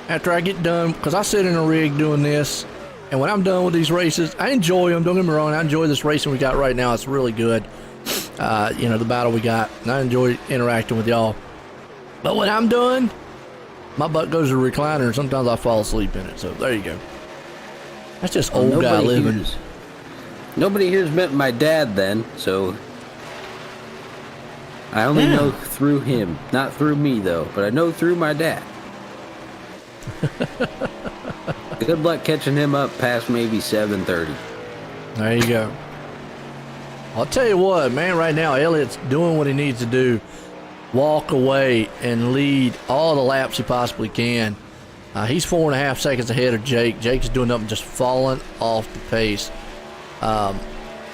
after I get done, because I sit in a rig doing this, and when I'm done with these races, I enjoy them. Don't get me wrong, I enjoy this racing we got right now. It's really good. The battle we got, and I enjoy interacting with y'all. But when I'm done, my butt goes to the recliner, and sometimes I fall asleep in it. So there you go. That's just old guy living. Nobody here's met my dad then, so I only know through him. Not through me, though, but I know through my dad. Good luck catching him up past maybe 7:30. There you go. I'll tell you what, man, right now, Elliott's doing what he needs to do. Walk away and lead all the laps he possibly can. He's 4.5 seconds ahead of Jake. Jake is doing nothing, just falling off the pace.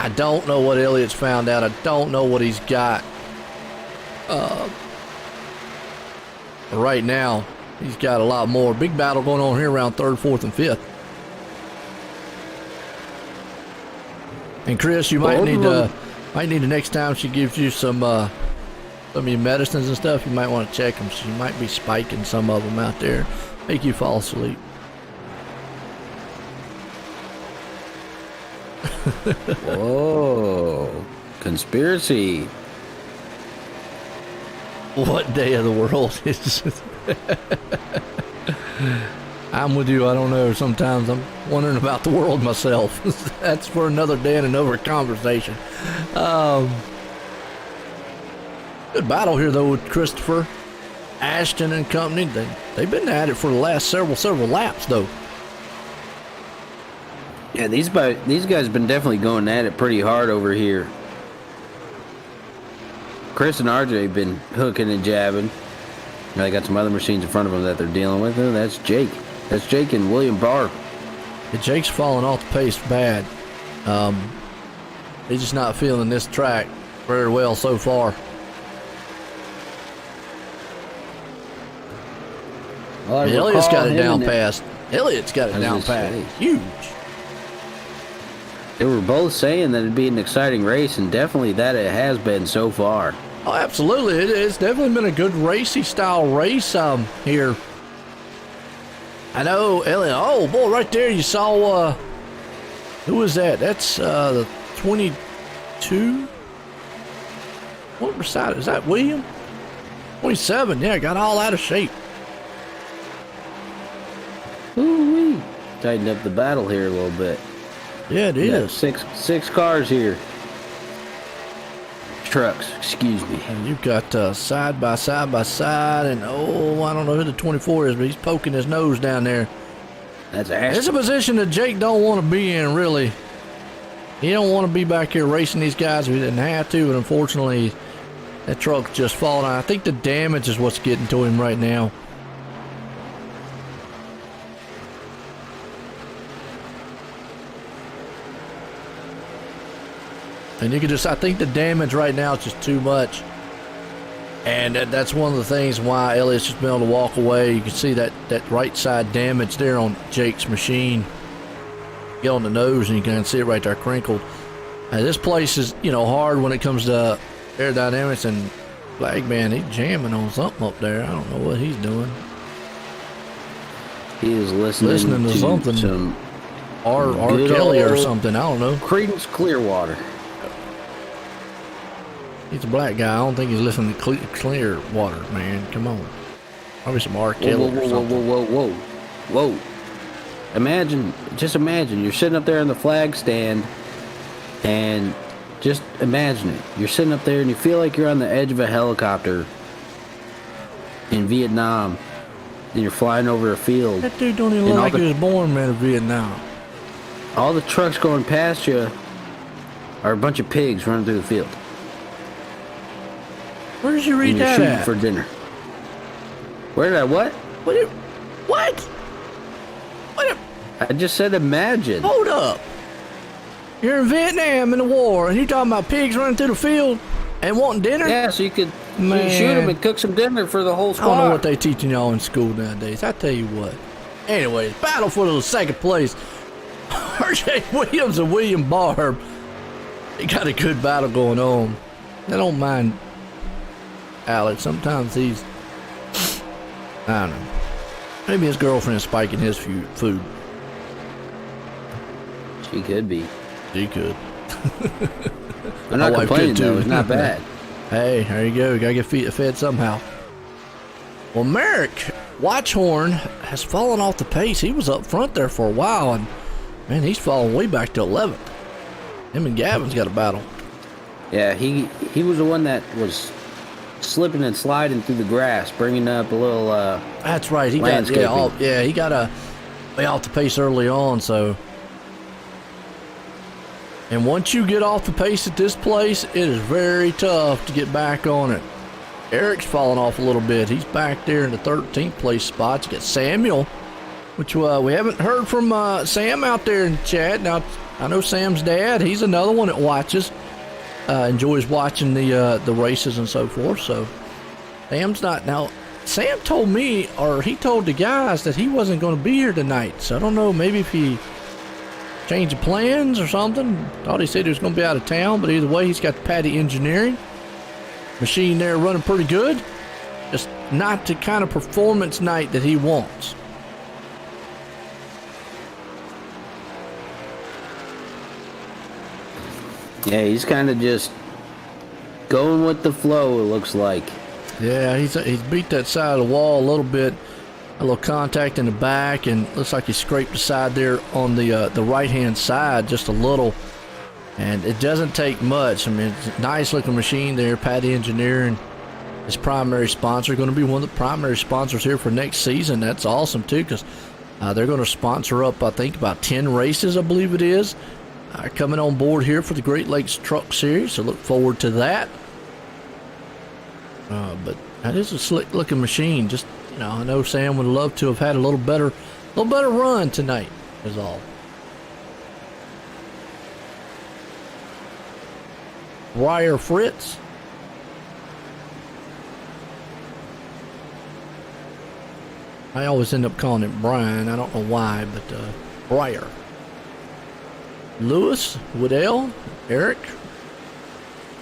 I don't know what Elliott's found out. I don't know what he's got. Right now, he's got a lot more. Big battle going on here around 3rd, 4th, and 5th. And Chris, you might need to next time she gives you some of your medicines and stuff, you might want to check them. She might be spiking some of them out there, make you fall asleep. Whoa, conspiracy. What day of the world is it? I'm with you. I don't know. Sometimes I'm wondering about the world myself. That's for another day and another conversation. Good battle here, though, with Christopher, Ashton, and company. They've been at it for the last several laps, though. Yeah, these guys have been definitely going at it pretty hard over here. Chris and RJ have been hooking and jabbing. Now they got some other machines in front of them that they're dealing with. Oh, that's Jake. That's Jake and William Barr. Yeah, Jake's falling off the pace bad. He's just not feeling this track very well so far. Well, Elliott's got it down past. Elliott's got it down past. Huge. They were both saying that it'd be an exciting race, and definitely that it has been so far. Oh, absolutely. It's definitely been a good racy style race here. I know Elliott. Oh, boy, right there you saw, who was that? That's the 22? What beside it? Is that William? 27, yeah, got all out of shape. Ooh-wee. Tightened up the battle here a little bit. Yeah, it is. Six cars here. Trucks, excuse me. And you've got side by side, and oh, I don't know who the 24 is, but he's poking his nose down there. That's Ashton. It's a position that Jake don't want to be in, really. He don't want to be back here racing these guys if he didn't have to, but unfortunately, that truck's just falling out. I think the damage is what's getting to him right now. And you can just, I think the damage right now is just too much. And that's one of the things why Elliott's just been able to walk away. You can see that right side damage there on Jake's machine. Get on the nose and you can see it right there crinkled. This place is, hard when it comes to aerodynamics, and Flagman, he's jamming on something up there. I don't know what he's doing. He is listening to something. Some R. Kelly or something. I don't know. Creedence Clearwater. He's a black guy. I don't think he's listening to Clearwater, man. Come on. Probably some R. Kelly or something. Whoa. Just imagine, you're sitting up there in the flag stand, and just imagine it. You're sitting up there and you feel like you're on the edge of a helicopter in Vietnam, and you're flying over a field. That dude don't even look like he was born, man, in Vietnam. All the trucks going past you are a bunch of pigs running through the field. Where did you read that shooting at? For dinner. Where did I what? What? I just said imagine. Hold up. You're in Vietnam in the war, and you're talking about pigs running through the field and wanting dinner? Yeah, so you could shoot Man. them and cook some dinner for the whole I squad. don't know what they teaching y'all in school nowadays. I tell you what. Anyways, battle for the second place. RJ Williams and William Barr. They got a good battle going on. I don't mind Alex. Sometimes he's, I don't know. Maybe his girlfriend's spiking his food. She could be. She could. I'm not My wife complaining, could, too. though. It's not bad. Hey, there you go. You gotta get fed somehow. Well, Merrick Watchhorn has fallen off the pace. He was up front there for a while, and man, he's fallen way back to 11th. Him and Gavin's got a battle. Yeah, he was the one that was slipping and sliding through the grass, bringing up a little That's right. He landscaping. he got a way off the pace early on. So, and once you get off the pace at this place, it is very tough to get back on it. Eric's fallen off a little bit. He's back there in the 13th place spot. You got Samuel, which we haven't heard from Sam out there in chat. Now, I know Sam's dad. He's another one that watches, enjoys watching the races and so forth. So Sam's not now. Sam told me, or he told the guys that he wasn't going to be here tonight. So I don't know. Maybe if he changed the plans or something. Thought he said he was going to be out of town, but either way, he's got the Patty Engineering machine there running pretty good. Just not the kind of performance night that he wants. Yeah, he's kind of just going with the flow, it looks like. Yeah, he's beat that side of the wall a little bit. A little contact in the back, and looks like he scraped the side there on the right-hand side just a little. And it doesn't take much. I mean, it's a nice-looking machine there. Patty Engineering, his primary sponsor, going to be one of the primary sponsors here for next season. That's awesome, too, because they're going to sponsor up, I think, about 10 races, I believe it is, coming on board here for the Great Lakes Truck Series. So look forward to that. But that is a slick-looking machine. Just, you know, I know Sam would love to have had a little better run tonight, is all. Briar Fritz. I always end up calling him Brian. I don't know why, but Briar. Lewis, Woodell, Eric.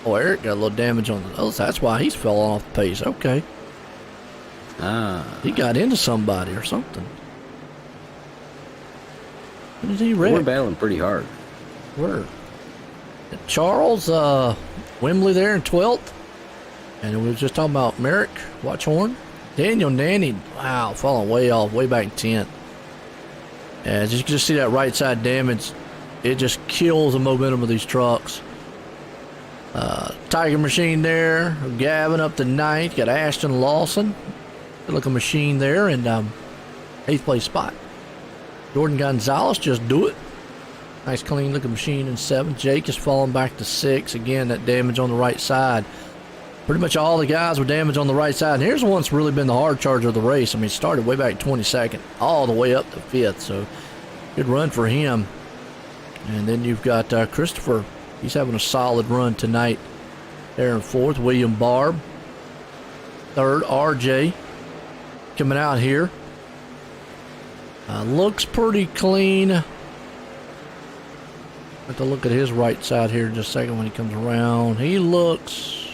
Oh, Eric got a little damage on the nose. That's why he's fell off the pace. Okay. He got into somebody or something. What did he wreck? We're battling pretty hard. Where? Charles Wembley there in 12th. And we were just talking about Merrick Watchhorn. Daniel Nanny, wow, falling way off, way back in 10th. As you can just see that right side damage, it just kills the momentum of these trucks. Tiger Machine there, Gavin up to 9th. Got Ashton Lawson, good looking machine there, and 8th place spot. Jordan Gonzalez, just do it. Nice clean looking machine in 7th. Jake is falling back to 6th. Again, that damage on the right side. Pretty much all the guys were damaged on the right side. And here's the one that's really been the hard charger of the race. I mean, started way back 22nd, all the way up to 5th. So good run for him. And then you've got Christopher. He's having a solid run tonight. There in 4th, William Barb. 3rd, RJ coming out here. Looks pretty clean. Have to look at his right side here in just a second when he comes around. He looks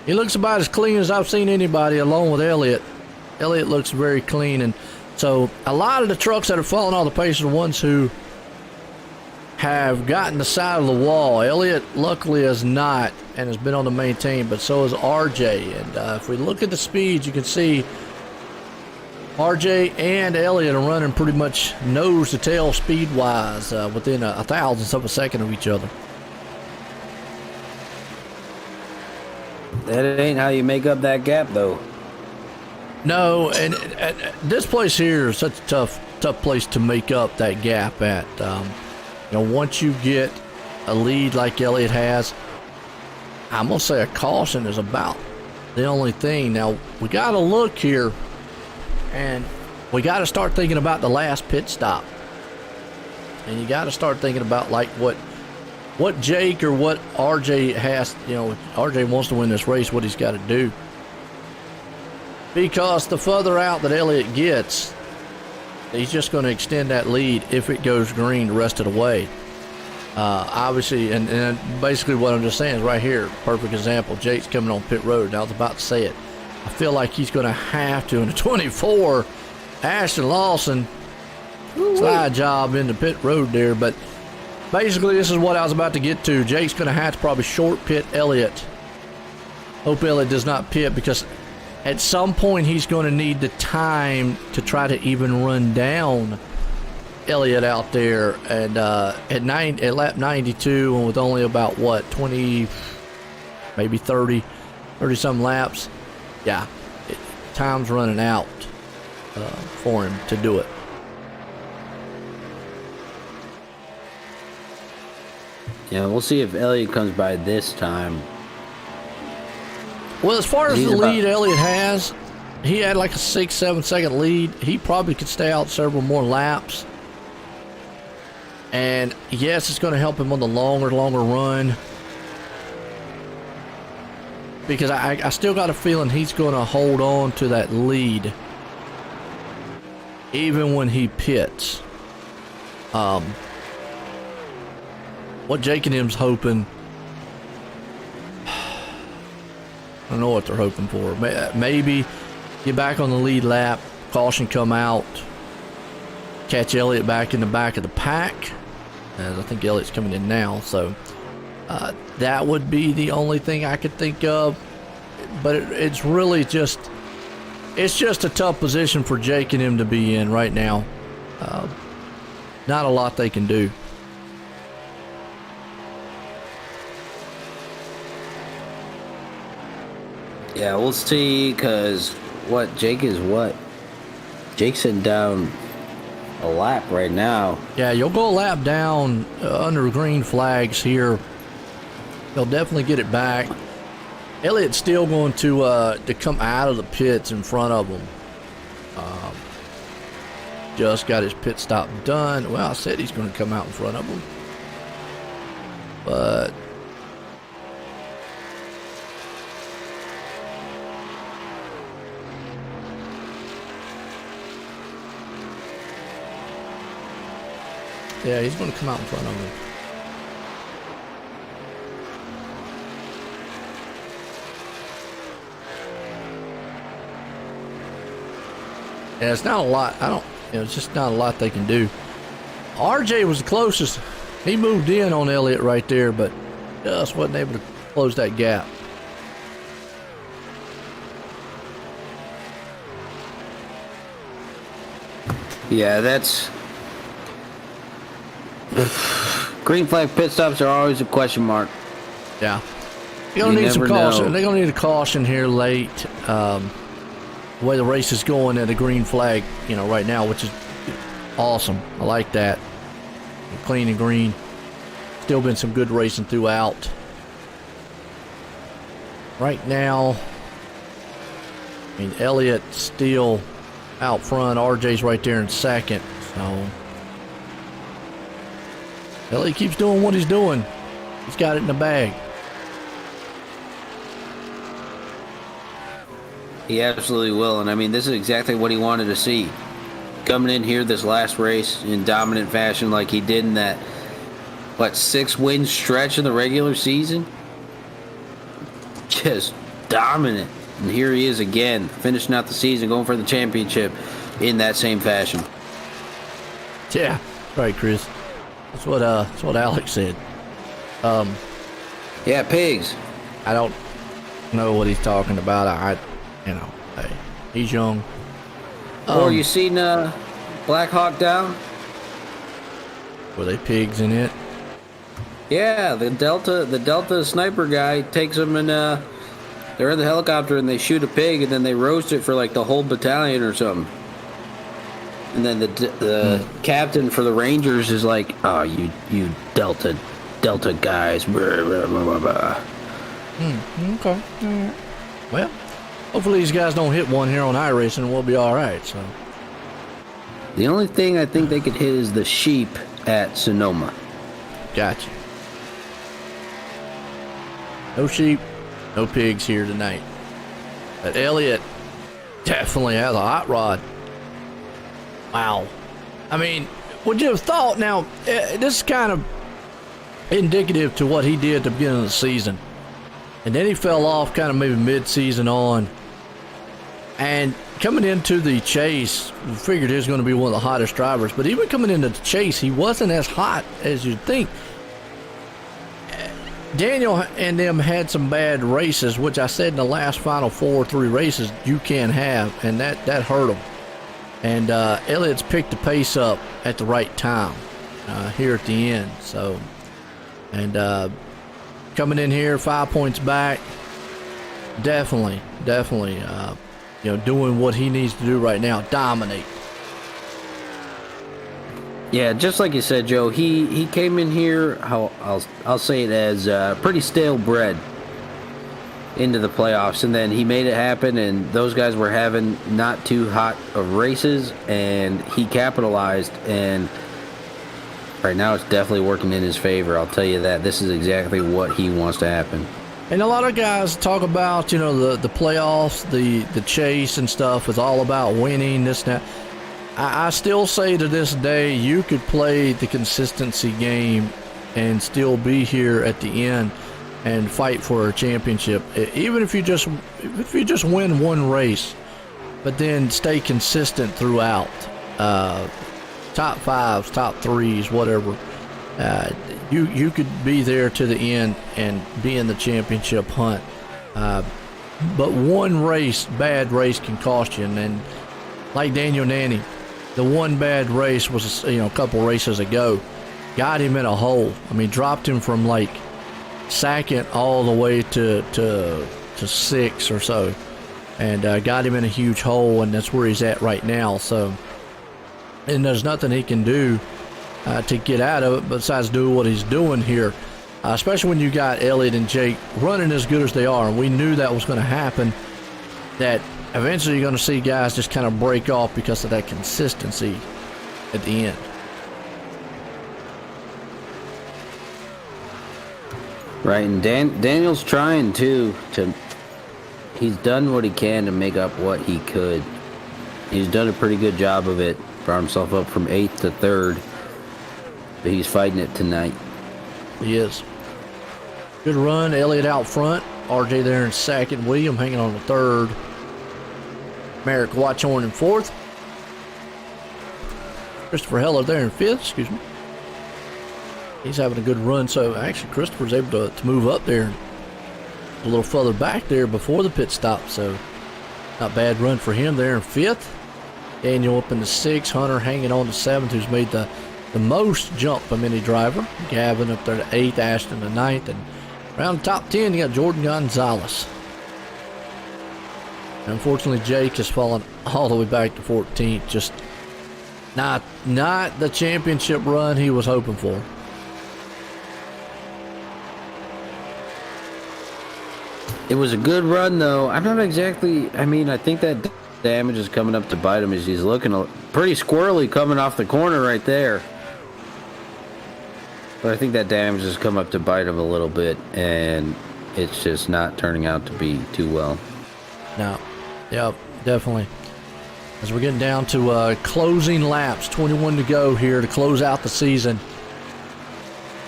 about as clean as I've seen anybody, along with Elliott. Elliott looks very clean, and so a lot of the trucks that are falling off the pace are the ones who have gotten the side of the wall. Elliott luckily has not and has been on the maintain, but so is RJ. And if we look at the speeds, you can see RJ and Elliott are running pretty much nose to tail speed wise, within a thousandth of a second of each other. That ain't how you make up that gap, though. No, and this place here is such a tough place to make up that gap at. Once you get a lead like Elliott has, I'm gonna say a caution is about the only thing. Now we got to look here, and we got to start thinking about the last pit stop, and you got to start thinking about like what Jake or what RJ has. RJ wants to win this race. What he's got to do, because the further out that Elliott gets, he's just going to extend that lead if it goes green the rest of the way. Obviously, and basically what I'm just saying is right here, perfect example. Jake's coming on pit road, and I was about to say it. I feel like he's going to have to, in the 24, Ashton Lawson, slide job in the pit road there. But basically, this is what I was about to get to. Jake's going to have to probably short pit Elliott. Hope Elliott does not pit, because at some point he's going to need the time to try to even run down Elliott out there. And at lap 92, and with only about 20, maybe 30 some laps, yeah, time's running out for him to do it. Yeah, we'll see if Elliott comes by this time. Well, as far as the lead Elliott has, he had like a 6-7 second lead. He probably could stay out several more laps. And yes, it's going to help him on the longer run. Because I still got a feeling he's going to hold on to that lead even when he pits. What Jake and him's hoping, I don't know what they're hoping for. Maybe get back on the lead lap, caution come out, catch Elliott back in the back of the pack, as I think Elliott's coming in now. So that would be the only thing I could think of. But it's really just, it's just a tough position for Jake and him to be in right now. Not a lot they can do. Yeah, we'll see, because Jake's sitting down a lap right now. Yeah, you'll go a lap down under green flags here. They'll definitely get it back. Elliott's still going to come out of the pits in front of him. Just got his pit stop done. Well, I said he's going to come out in front of him. But yeah, he's going to come out in front of him. Yeah, it's not a lot. It's just not a lot they can do. RJ was the closest. He moved in on Elliott right there, but just wasn't able to close that gap. Yeah, that's... green flag pit stops are always a question mark. Yeah. They're going to need some caution. They're going to need a caution here late. The way the race is going at a green flag, right now, which is awesome. I like that. Clean and green. Still been some good racing throughout. Right now, Elliott still out front. RJ's right there in second. So Elliott keeps doing what he's doing. He's got it in the bag. He absolutely will, and this is exactly what he wanted to see. Coming in here this last race in dominant fashion like he did in that, 6-win stretch in the regular season? Just dominant. And here he is again, finishing out the season, going for the championship in that same fashion. Yeah, right, Chris. That's what Alex said. Yeah, pigs. I don't know what he's talking about. Hey, he's young. Or you seen Black Hawk Down? Were they pigs in it? Yeah, the Delta sniper guy takes them and they're in the helicopter and they shoot a pig and then they roast it for the whole battalion or something. And then the captain for the Rangers is like, "Oh, you Delta guys." Blah, blah, blah, blah. Okay. Well, hopefully these guys don't hit one here on iRacing and we'll be all right. So the only thing I think they could hit is the sheep at Sonoma. Gotcha. No sheep, no pigs here tonight. But Elliott definitely has a hot rod. Wow. Would you have thought, now, this is kind of indicative to what he did at the beginning of the season. And then he fell off kind of maybe mid-season on. And coming into the chase, we figured he was going to be one of the hottest drivers. But even coming into the chase, he wasn't as hot as you'd think. Daniel and them had some bad races, which I said in the last final 4 or 3 races you can have, and that hurt them. And Elliott's picked the pace up at the right time here at the end. So, and coming in here 5 points back, definitely, doing what he needs to do right now, dominate. Yeah, just like you said, Joe, he came in here, I'll say it as pretty stale bread into the playoffs, and then he made it happen, and those guys were having not too hot of races, and he capitalized, and Right now, it's definitely working in his favor. I'll tell you that. This is exactly what he wants to happen. And a lot of guys talk about, the playoffs, the chase and stuff is all about winning, this and that. I still say to this day, you could play the consistency game and still be here at the end and fight for a championship. Even if you just win one race, but then stay consistent throughout. Top fives, top threes, whatever. You could be there to the end and be in the championship hunt. But one bad race can cost you. And then, like Daniel Nanny, the one bad race was, a couple races ago, got him in a hole. I mean, dropped him from like second all the way to six or so, and got him in a huge hole, and that's where he's at right now. So, and there's nothing he can do to get out of it besides do what he's doing here, especially when you got Elliott and Jake running as good as they are, and we knew that was going to happen, that eventually you're going to see guys just kind of break off because of that consistency at the end. Right, and Daniel's trying too he's done what he can to make up what he could. He's done a pretty good job of it. Brought himself up from 8th to 3rd. But he's fighting it tonight. He is. Good run. Elliott out front. RJ there in 2nd. William hanging on the 3rd. Merrick Watchorn in 4th. Christopher Heller there in 5th. Excuse me. He's having a good run. So actually Christopher's able to move up there a little further back there before the pit stop. So not bad run for him there in 5th. Daniel up in the 6th. Hunter hanging on to 7th, who's made the most jump of any driver. Gavin up there to 8th. Ashton to 9th. And around the top 10, you got Jordan Gonzalez. Unfortunately, Jake has fallen all the way back to 14th. Just not the championship run he was hoping for. It was a good run, though. I'm not exactly... I mean, I think that damage is coming up to bite him as he's looking pretty squirrely coming off the corner right there. But I think that damage has come up to bite him a little bit, and it's just not turning out to be too well. No. Yep, definitely. As we're getting down to closing laps, 21 to go here to close out the season.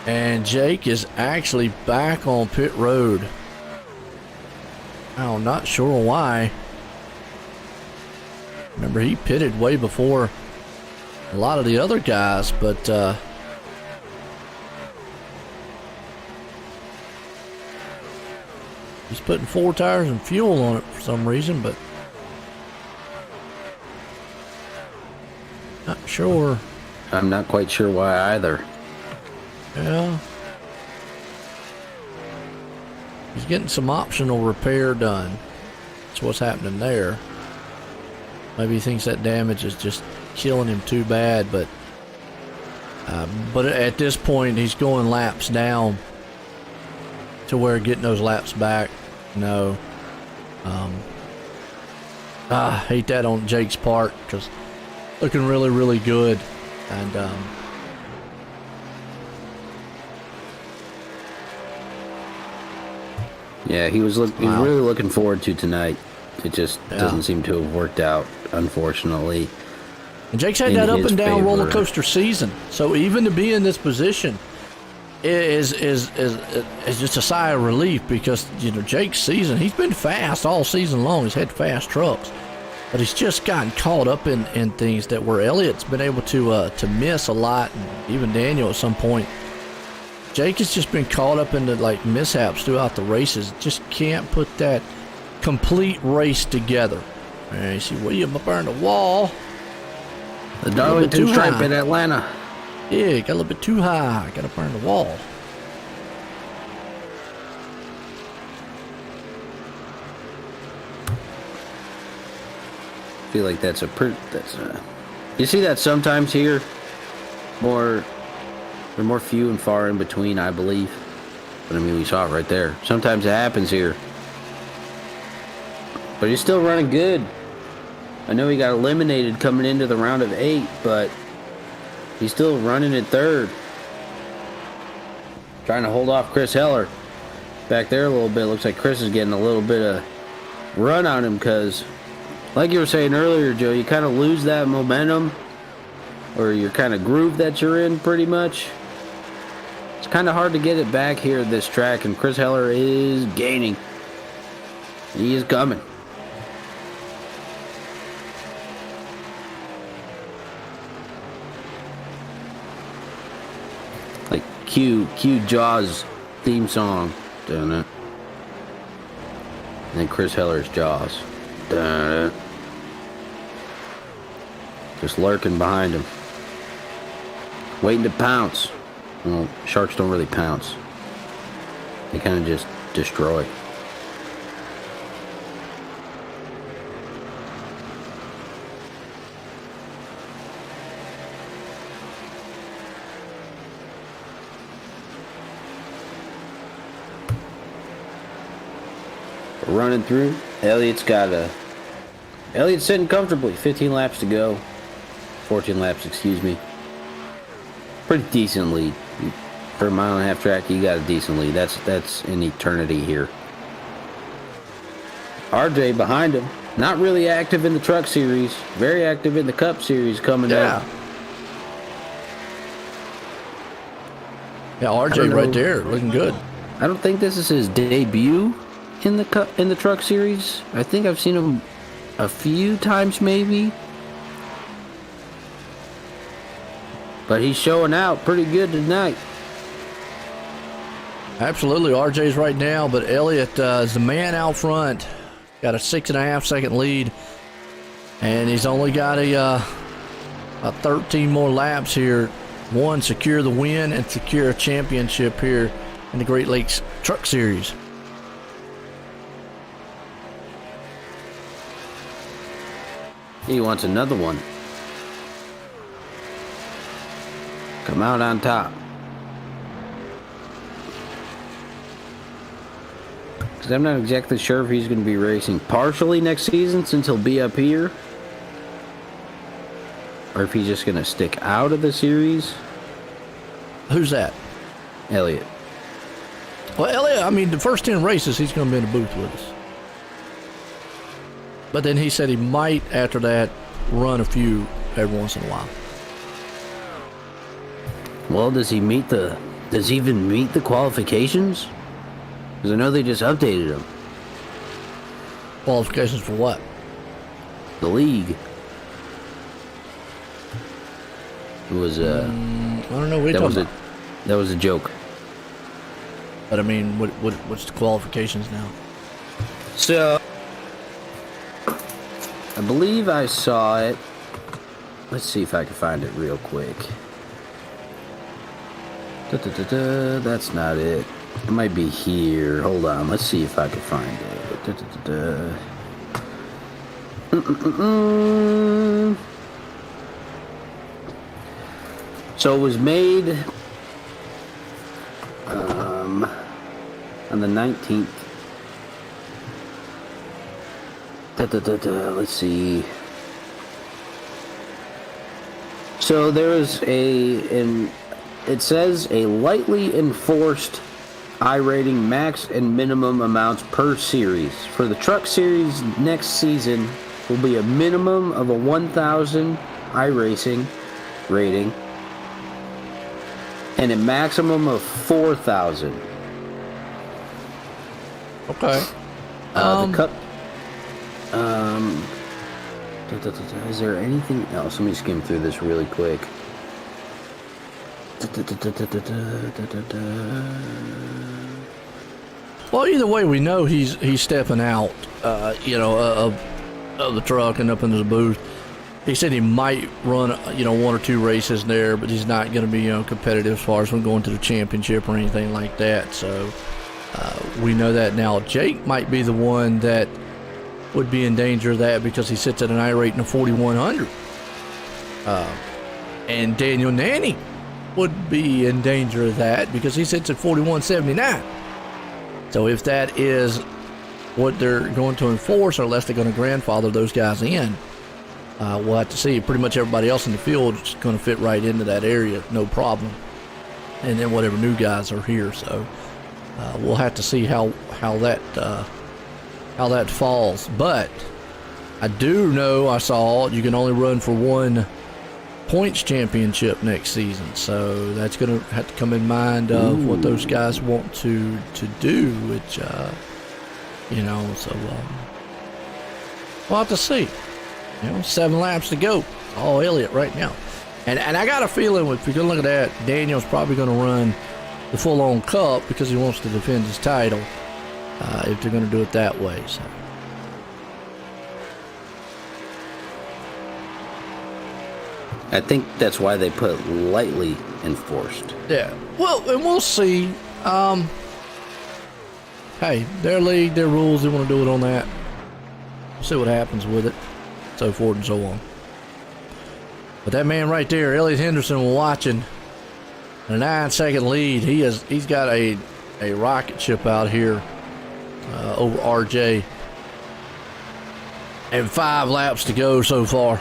And Jake is actually back on pit road. I'm not sure why. Remember, he pitted way before a lot of the other guys, but he's putting 4 tires and fuel on it for some reason, but not sure. I'm not quite sure why either. Yeah. He's getting some optional repair done. That's what's happening there. Maybe he thinks that damage is just killing him too bad, but at this point he's going laps down to where getting those laps back, no. I hate that on Jake's part because looking really, really good, and yeah, he was really looking forward to tonight. It just doesn't seem to have worked out, unfortunately. And Jake's had that up and down roller coaster season, so even to be in this position is just a sigh of relief because Jake's season, he's been fast all season long. He's had fast trucks, but he's just gotten caught up in things that where Elliott's been able to miss a lot, and even Daniel at some point. Jake has just been caught up into like mishaps throughout the races. Just can't put that complete race together. And you see William up there on the wall. The Darlington stripe in Atlanta. Yeah, got a little bit too high. Got up there on the wall. I feel like you see that sometimes here. They're more few and far in between, I believe. But I mean, we saw it right there. Sometimes it happens here. But he's still running good. I know he got eliminated coming into the round of 8, but he's still running at 3rd. trying to hold off Chris Heller back there a little bit. Looks like Chris is getting a little bit of run on him because, like you were saying earlier, Joe, you kind of lose that momentum or your kind of groove that you're in pretty much. It's kind of hard to get it back here at this track, and Chris Heller is gaining. He is coming. Like cue Jaws theme song. Dun it. And then Chris Heller's Jaws. Dun it. Just lurking behind him. Waiting to pounce. Well, sharks don't really pounce. They kind of just destroy. Running through. Elliott's sitting comfortably. 15 laps to go. 14 laps, excuse me. Pretty decent lead. For a mile and a half track, you got a decent lead. That's an eternity here. RJ behind him. Not really active in the truck series. Very active in the Cup series coming up. Yeah, RJ right there, looking good. I don't think this is his debut in the truck series. I think I've seen him a few times maybe. But he's showing out pretty good tonight. Absolutely, RJ's right now, but Elliott is the man out front. Got a 6.5 second lead, and he's only got a 13 more laps here. One, secure the win and secure a championship here in the Great Lakes Truck Series. He wants another one. Come out on top. Because I'm not exactly sure if he's going to be racing partially next season since he'll be up here. Or if he's just going to stick out of the series. Who's that? Elliott. Well, Elliott, I mean, the first 10 races, he's going to be in the booth with us. But then he said he might, after that, run a few every once in a while. Well, does he even meet the qualifications? Because I know they just updated him. Qualifications for what? The league. It was I don't know what you're talking about. That was a joke. But I mean, what's the qualifications now? So, I believe I saw it. Let's see if I can find it real quick. That's not it. It might be here. Hold on. Let's see if I can find it. So it was made on the 19th. Let's see. So there is it says a lightly enforced iRating max and minimum amounts per series. For the truck series next season will be a minimum of a 1,000 iRacing rating and a maximum of 4,000. Okay. The Cup. Is there anything else? Let me skim through this really quick. Well, either way, we know he's stepping out, of the truck and up into the booth. He said he might run, one or two races there, but he's not going to be, competitive as far as when going to the championship or anything like that. So we know that now. Jake might be the one that would be in danger of that because he sits at an iRating of 4,100. And Daniel Nanny would be in danger of that because he sits at 4,179. So if that is what they're going to enforce, or unless they're going to grandfather those guys in, we'll have to see. Pretty much everybody else in the field is going to fit right into that area, no problem. and then whatever new guys are here. So we'll have to see how that falls. But I do know, I saw you can only run for one points championship next season, so that's going to have to come in mind of what those guys want to do, which you know, so we'll have to see. You know, 7 laps to go, all Elliott right now, and I got a feeling if you're gonna look at that, Daniel's probably going to run the full-on cup because he wants to defend his title if they're going to do it that way. So. I think that's why they put lightly enforced. Yeah. Well, and we'll see. Hey, their league, their rules, they want to do it on that. We'll see what happens with it, so forth and so on. But that man right there, Elliott Henderson, watching a 9-second lead. He's got a rocket ship out here over RJ. And 5 laps to go so far.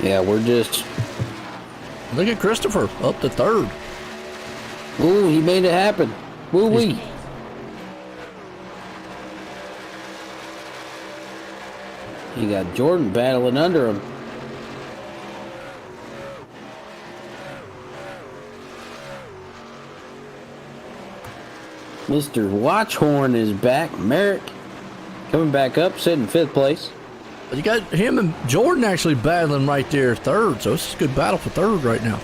Yeah, we're just... Look at Christopher, up to 3rd. Ooh, he made it happen. Woo-wee. You got Jordan battling under him. Mr. Watchhorn is back. Merrick coming back up, sitting in 5th place. You got him and Jordan actually battling right there 3rd, so it's a good battle for 3rd right now.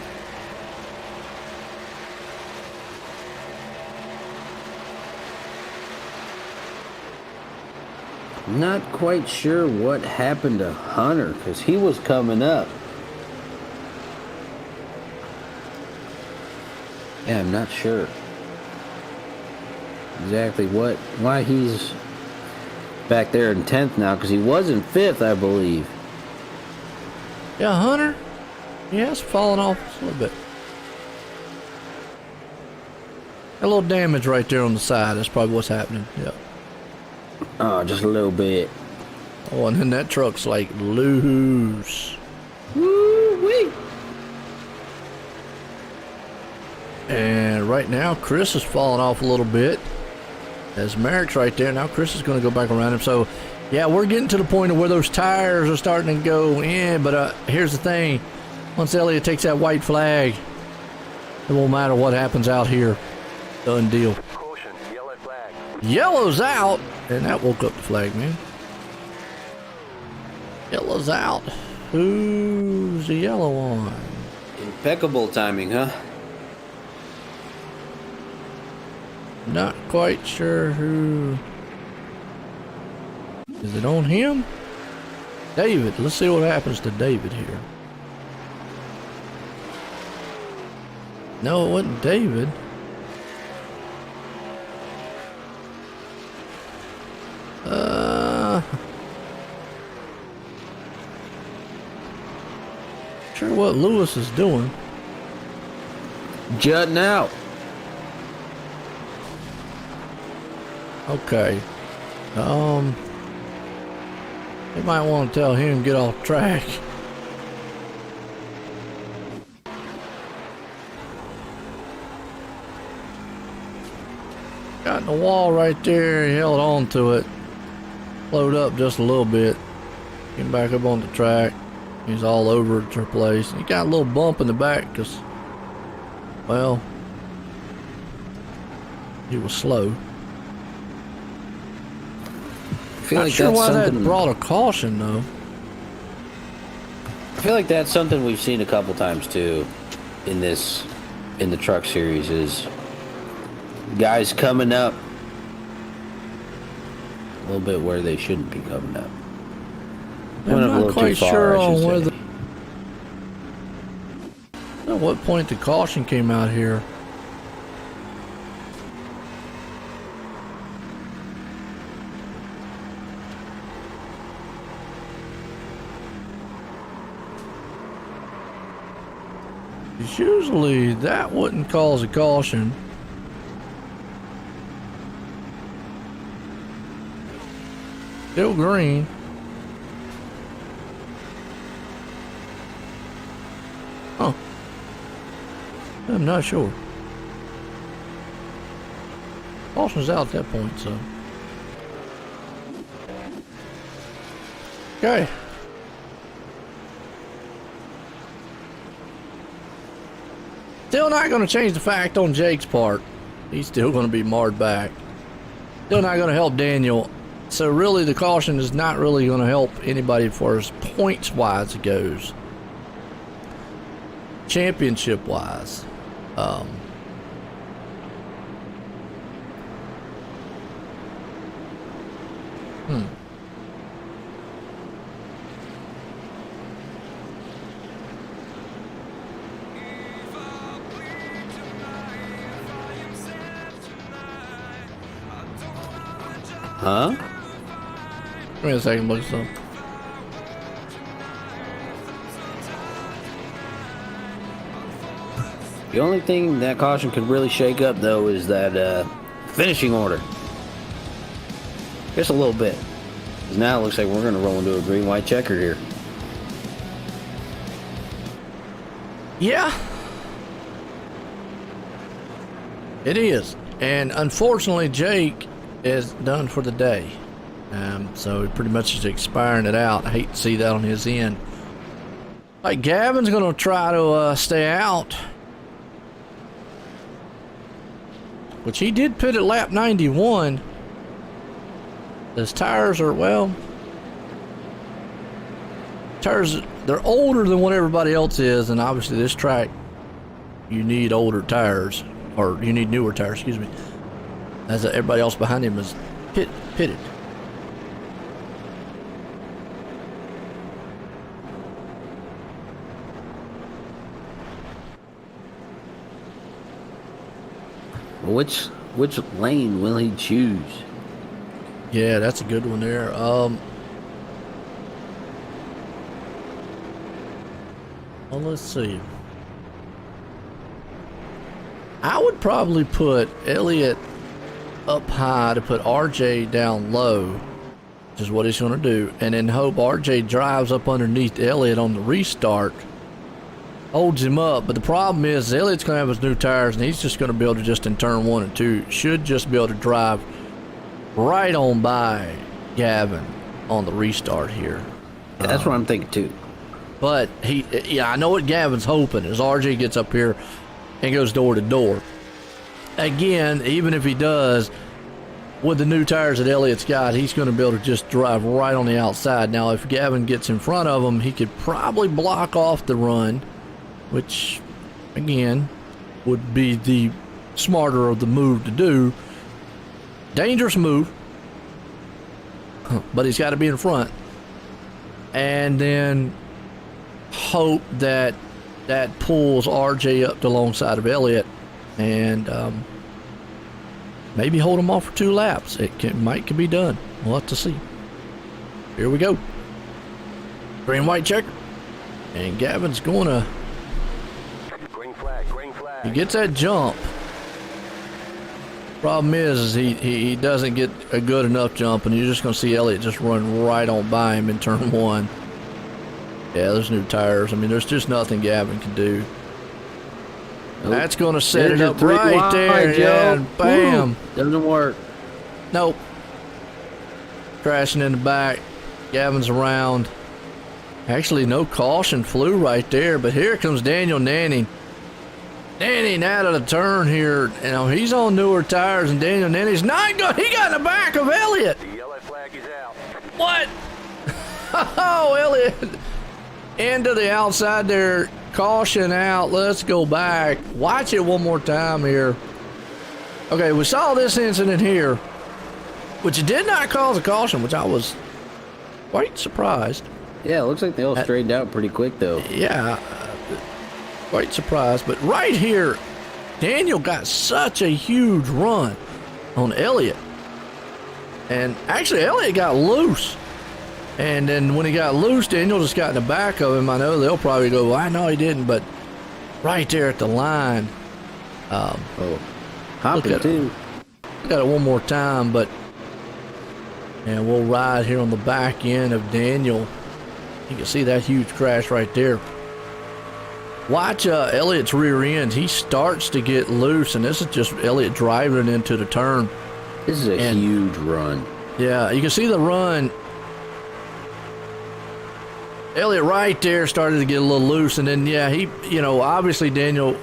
Not quite sure what happened to Hunter because he was coming up. Yeah, I'm not sure exactly why he's back there in 10th now, because he was in 5th, I believe. Yeah, Hunter, he has fallen off a little bit. A little damage right there on the side. That's probably what's happening. Yeah. Oh, just a little bit. Oh, and then that truck's like loose. Woo-wee. And right now, Chris is falling off a little bit. As Merrick's right there. Now Chris is going to go back around him. So, yeah, we're getting to the point of where those tires are starting to go in. But here's the thing. Once Elliott takes that white flag, it won't matter what happens out here. Done deal. Caution, yellow flag. Yellow's out. And that woke up the flag, man. Yellow's out. Who's the yellow on? Impeccable timing, huh? Not quite sure who. Is it on him? David. Let's see what happens to David here. No, it wasn't David. Sure what Lewis is doing. Jutting out. Okay. You might want to tell him get off track. Got in the wall right there. He held on to it. Slowed up just a little bit. Came back up on the track. He's all over the place. He got a little bump in the back because, well, he was slow. I feel Not like sure that's why that something. brought a caution though. I feel like that's something we've seen a couple times too, in the truck series, is guys coming up a little bit where they shouldn't be coming up. Went up a I'm not little quite too far, sure I on should whether. say. At what point the caution came out here. Usually that wouldn't cause a caution. Still green. I'm not sure. Caution's out at that point, so. Okay. Still not going to change the fact on Jake's part. He's still going to be marred back. Still not going to help Daniel. So really the caution is not really going to help anybody for as points wise goes. Championship wise. Huh? Give me a second, look some. The only thing that caution could really shake up, though, is that finishing order. Just a little bit. 'Cause now it looks like we're going to roll into a green-white checker here. Yeah. It is. And unfortunately, Jake is done for the day. So he pretty much is expiring it out. I hate to see that on his end. Like, Gavin's going to try to stay out. Which he did pit at lap 91. His tires are, well, tires, they're older than what everybody else is, and obviously this track, you need older tires, or you need newer tires, excuse me, as everybody else behind him is pitted. Which lane will he choose? Yeah, that's a good one there. Well, let's see. I would probably put Elliott up high to put RJ down low, which is what he's going to do, and then hope RJ drives up underneath Elliott on the restart, holds him up. But the problem is Elliott's going to have his new tires, and he's just going to be able to just in turn 1 and 2 should just be able to drive right on by Gavin on the restart here. Yeah, that's what I'm thinking too. But yeah, I know what Gavin's hoping is RJ gets up here and goes door to door. Again, even if he does, with the new tires that Elliott's got, he's going to be able to just drive right on the outside. Now, if Gavin gets in front of him, he could probably block off the run, which, again, would be the smarter of the move to do. Dangerous move, but he's got to be in front. And then hope that that pulls RJ up to alongside of Elliott and maybe hold him off for 2 laps. It could be done. We'll have to see. Here we go. Green white checker. And Gavin's going to... Green flag, green flag. He gets that jump. Problem is he doesn't get a good enough jump, and you're just going to see Elliott just run right on by him in turn 1. Yeah, there's new tires. I mean, there's just nothing Gavin can do. Nope. That's going to set it up There's a right there. Joe. Yeah, and bam. Woo. Doesn't work. Nope. Crashing in the back. Gavin's around. Actually, no caution flew right there, but here comes Daniel Nanning. Nanning out of the turn here. You know, he's on newer tires, and Daniel Nanning's not good. He got in the back of Elliott. The yellow flag is out. What? Oh, Elliott. Into the outside there. Caution out. Let's go back. Watch it one more time here. Okay, we saw this incident here, which did not cause a caution, which I was quite surprised. Yeah, it looks like they all straightened out pretty quick, though. Yeah, quite surprised. But right here, Daniel got such a huge run on Elliott. And actually, Elliott got loose. And then when he got loose, Daniel just got in the back of him. I know they'll probably go, well, I know he didn't, but right there at the line. Hopping, too. Look at it one more time, but and we'll ride here on the back end of Daniel. You can see that huge crash right there. Watch Elliott's rear end. He starts to get loose, and this is just Elliott driving into the turn. This is a huge run. Yeah, you can see the run. Elliott right there started to get a little loose, and then, yeah, he, obviously Daniel,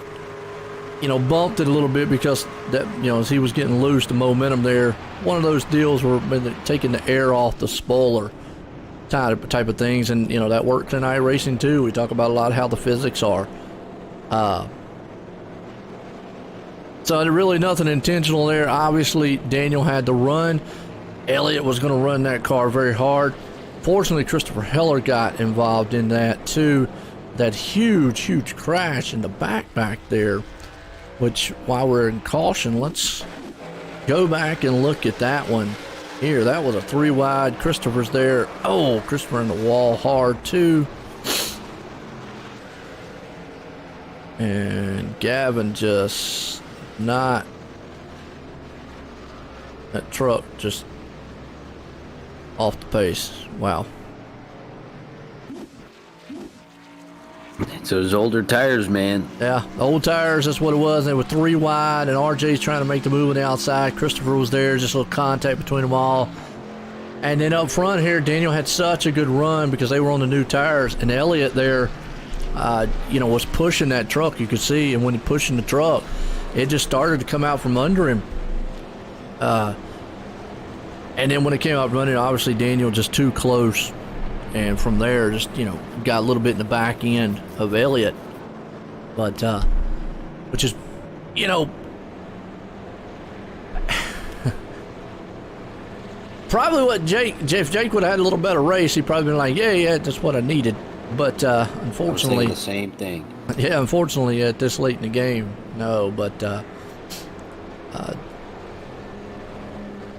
bumped it a little bit because that, as he was getting loose, the momentum there. One of those deals where taking the air off the spoiler type of things, and, that works in iRacing too. We talk about a lot how the physics are. So really nothing intentional there. Obviously, Daniel had to run. Elliott was going to run that car very hard. Fortunately, Christopher Heller got involved in that too. That huge crash in the back there, which while we're in caution, let's go back and look at that one here. That was a 3 wide. Christopher's there. Oh, Christopher in the wall hard too. And Gavin just not. That truck just off the pace. Wow. It's those older tires, man. Yeah, old tires, that's what it was. They were 3 wide, and RJ's trying to make the move on the outside. Christopher was there, just a little contact between them all. And then up front here, Daniel had such a good run because they were on the new tires, and Elliott there, was pushing that truck, you could see, and when he pushing the truck, it just started to come out from under him. And then when it came out running, obviously Daniel just too close. And from there, just, got a little bit in the back end of Elliott. But, which is, probably what if Jake would have had a little better race, he'd probably been like, yeah, that's what I needed. But, unfortunately. The same thing. Yeah, unfortunately, at this late in the game, no. But,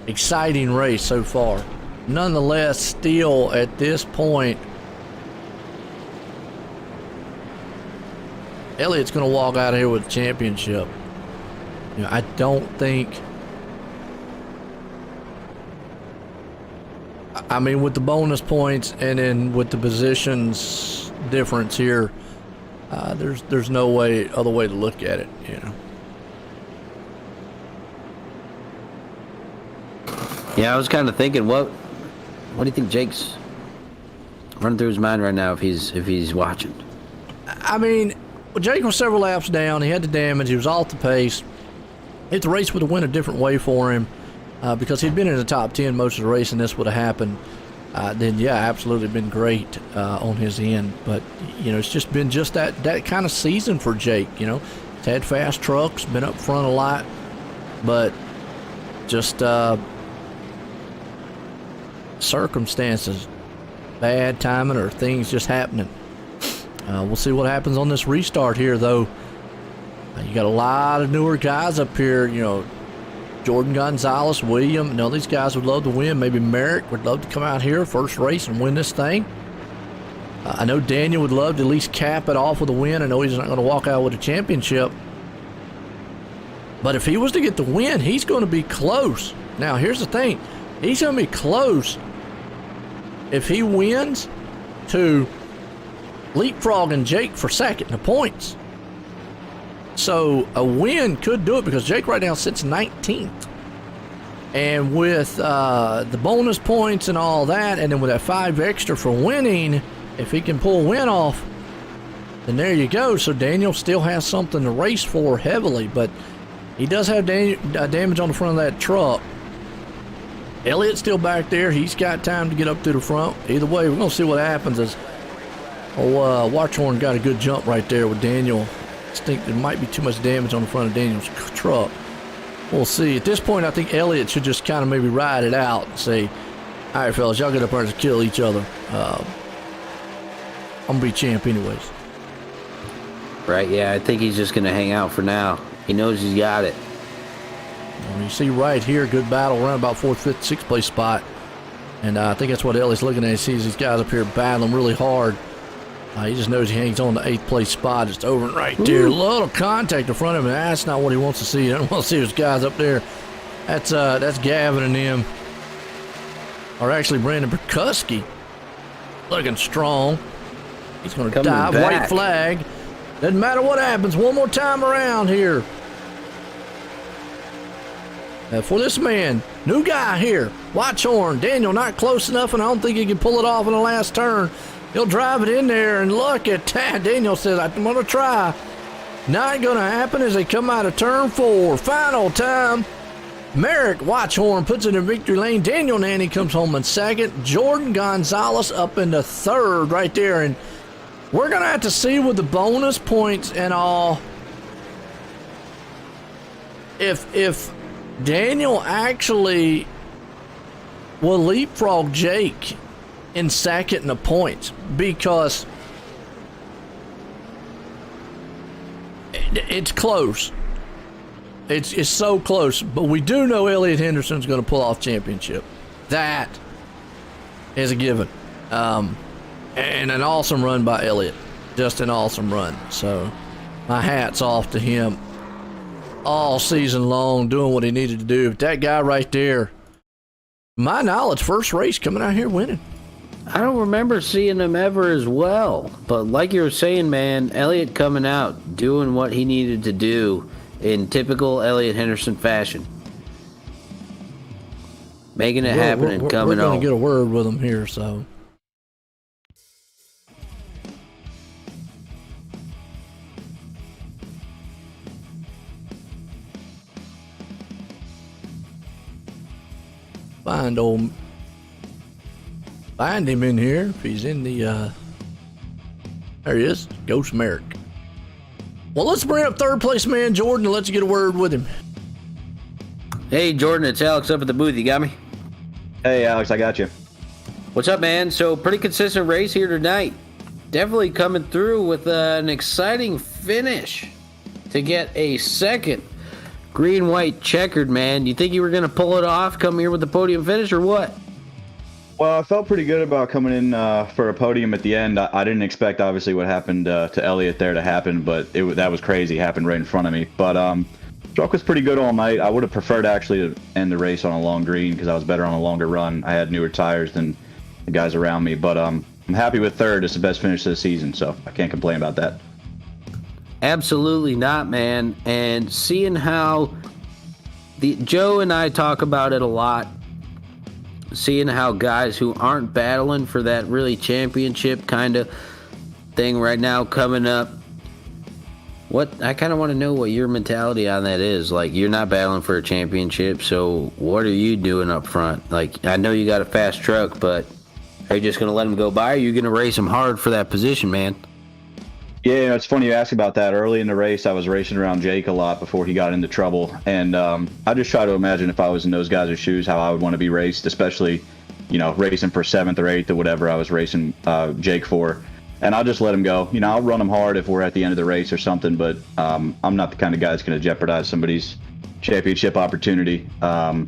exciting race so far. Nonetheless, still at this point, Elliott's going to walk out of here with a championship. I don't think. I mean, with the bonus points and then with the positions difference here, there's no other way to look at it. Yeah, I was kind of thinking, what do you think Jake's running through his mind right now if he's watching? I mean, Jake was several laps down. He had the damage. He was off the pace. If the race would have went a different way for him, because he'd been in the top 10 most of the race and this would have happened, then yeah, absolutely been great on his end. But, it's just been just that kind of season for Jake, He's had fast trucks, been up front a lot, but just circumstances, bad timing, or things just happening. We'll see what happens on this restart here, though. You got a lot of newer guys up here, Jordan Gonzalez, William, these guys would love to win. Maybe Merrick would love to come out here first race and win this thing. I know Daniel would love to at least cap it off with a win. I know he's not going to walk out with a championship, but if he was to get the win, he's going to be close. Now, here's the thing. He's going to be close if he wins to leapfrogging Jake for second in the points. So a win could do it because Jake right now sits 19th. And with the bonus points and all that, and then with that 5 extra for winning, if he can pull a win off, then there you go. So Daniel still has something to race for heavily, but he does have damage on the front of that truck. Elliott's still back there. He's got time to get up to the front. Either way, we're going to see what happens as Watchhorn got a good jump right there with Daniel. I think there might be too much damage on the front of Daniel's truck. We'll see. At this point, I think Elliott should just kind of maybe ride it out and say, all right, fellas, y'all get up there and kill each other. I'm going to be champ anyways. Right, yeah, I think he's just going to hang out for now. He knows he's got it. You see right here, good battle around about 4th, 5th, 6th place spot. And I think that's what Elliott's looking at. He sees these guys up here battling really hard. He just knows he hangs on the 8th place spot. It's over right there. A little contact in front of him. That's not what he wants to see. He doesn't want to see those guys up there. That's Gavin and them. Or actually Brandon Perkuski. Looking strong. He's going to dive. White flag. Doesn't matter what happens. One more time around here. For this man, new guy here, Watchhorn. Daniel not close enough, and I don't think he can pull it off in the last turn. He'll drive it in there, and look at that. Daniel says, I'm going to try. Not going to happen as they come out of turn 4. Final time. Merrick Watchhorn puts it in victory lane. Daniel Nanny comes home in second. Jordan Gonzalez up into third right there. And we're going to have to see with the bonus points and all if Daniel actually will leapfrog Jake in second in the points, because it's close. It's so close, but we do know Elliott Henderson's going to pull off championship. That is a given. And an awesome run by Elliott. Just an awesome run. So my hat's off to him all season long, doing what he needed to do. But that guy right there, my knowledge, first race coming out here winning. I don't remember seeing him ever as well. But like you were saying, man, Elliott coming out, doing what he needed to do in typical Elliott Henderson fashion. Making it happen and coming We're on. going to get a word with him here, so. Find him in here if he's in the there he is, Ghost Merrick. Well, let's bring up third place man Jordan and let's get a word with him. Hey Jordan, it's Alex up at the booth. You got me? Hey Alex, I got you. What's up, man? So pretty consistent race here tonight. Definitely coming through with an exciting finish to get a second green-white checkered, man. You think you were going to pull it off, come here with the podium finish, or what? Well, I felt pretty good about coming in for a podium at the end. I didn't expect, obviously, what happened to Elliott there to happen, but that was crazy. It happened right in front of me. But truck was pretty good all night. I would have preferred actually to end the race on a long green because I was better on a longer run. I had newer tires than the guys around me. But I'm happy with third. It's the best finish of the season, so I can't complain about that. Absolutely not, man. And seeing how Joe and I talk about it a lot, seeing how guys who aren't battling for that really championship kind of thing right now coming up, I kind of want to know what your mentality on that is. Like, you're not battling for a championship, so what are you doing up front? Like, I know you got a fast truck, but are you just going to let them go by, or are you going to race them hard for that position, man? Yeah, it's funny you ask about that. Early in the race, I was racing around Jake a lot before he got into trouble. And I just try to imagine if I was in those guys' shoes, how I would want to be raced, especially, racing for 7th or 8th or whatever I was racing Jake for. And I'll just let him go. I'll run him hard if we're at the end of the race or something, but I'm not the kind of guy that's going to jeopardize somebody's championship opportunity. I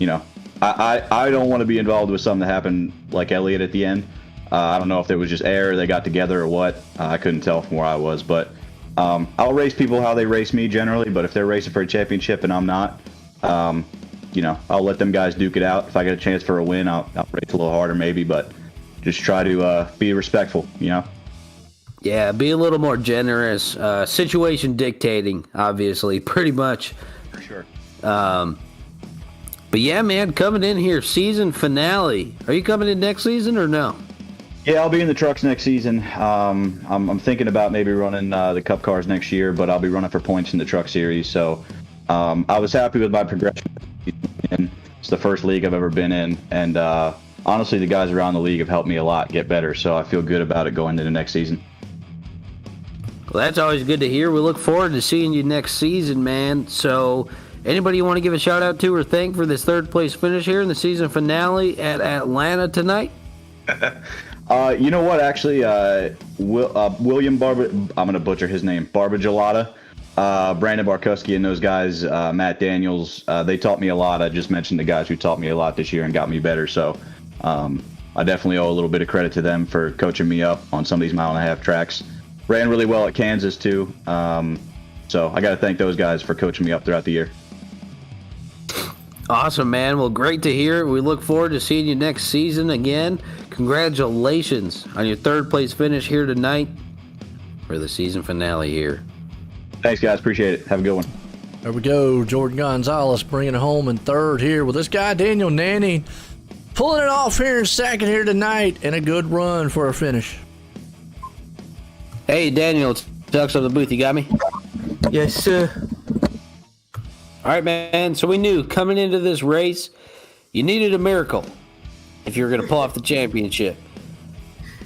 don't want to be involved with something that happened like Elliott at the end. I don't know if it was just air, they got together or what. I couldn't tell from where I was, but I'll race people how they race me generally, but if they're racing for a championship and I'm not, I'll let them guys duke it out. If I get a chance for a win, I'll race a little harder maybe, but just try to be respectful, Yeah, be a little more generous. Situation dictating, obviously, pretty much. For sure. But yeah, man, coming in here, season finale. Are you coming in next season or no? Yeah, I'll be in the trucks next season. I'm thinking about maybe running the Cup cars next year, but I'll be running for points in the truck series. So I was happy with my progression. It's the first league I've ever been in, and honestly, the guys around the league have helped me a lot get better. So I feel good about it going into next season. Well, that's always good to hear. We look forward to seeing you next season, man. So anybody you want to give a shout out to or thank for this third place finish here in the season finale at Atlanta tonight? You know what? Actually, William Barba, I'm going to butcher his name, Barbagelata, Brandon Barkowski and those guys, Matt Daniels, they taught me a lot. I just mentioned the guys who taught me a lot this year and got me better. So I definitely owe a little bit of credit to them for coaching me up on some of these 1.5 mile tracks. Ran really well at Kansas, too. So I got to thank those guys for coaching me up throughout the year. Awesome, man. Well, great to hear. We look forward to seeing you next season again. Congratulations on your third place finish here tonight. for the season finale here. Thanks, guys. Appreciate it. Have a good one. There we go. Jordan Gonzalez bringing it home in third here with this guy, Daniel Nanny, pulling it off here in second here tonight, and a good run for a finish. Hey, Daniel, it's Ducks of the booth. You got me? Yes, sir. All right, man. So we knew coming into this race, you needed a miracle if you were going to pull off the championship.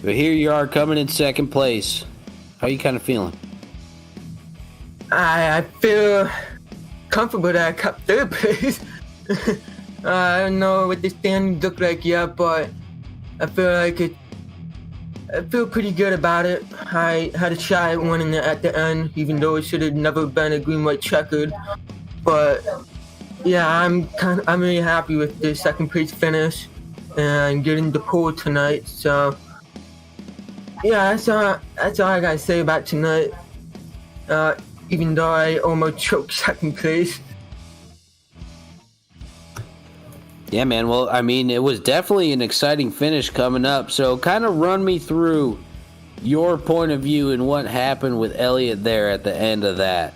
But here you are coming in second place. How are you kind of feeling? I feel comfortable that I kept third place. I don't know what the standings look like yet, but I feel pretty good about it. I had a shot at winning it at the end, even though it should have never been a green-white checkered. But yeah, I'm really happy with the second place finish and getting the pole tonight. So yeah, that's all I gotta say about tonight. Even though I almost choked second place. Yeah, man. Well, I mean, it was definitely an exciting finish coming up. So kind of run me through your point of view and what happened with Elliott there at the end of that.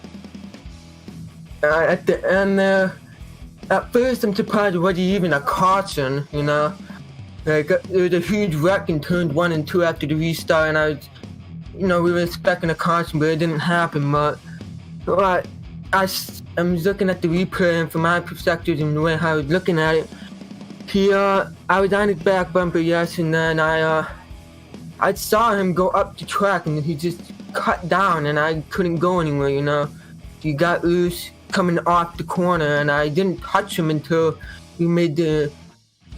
At the end there, at first I'm surprised it wasn't even a caution, you know. Like, it was a huge wreck in turns 1 and 2 after the restart, and I was, we were expecting a caution, but it didn't happen. But I'm looking at the replay, and from my perspective and the way I was looking at it, I was on his back bumper, yes, and then I saw him go up the track, and he just cut down, and I couldn't go anywhere, He got loose coming off the corner, and I didn't touch him until we made the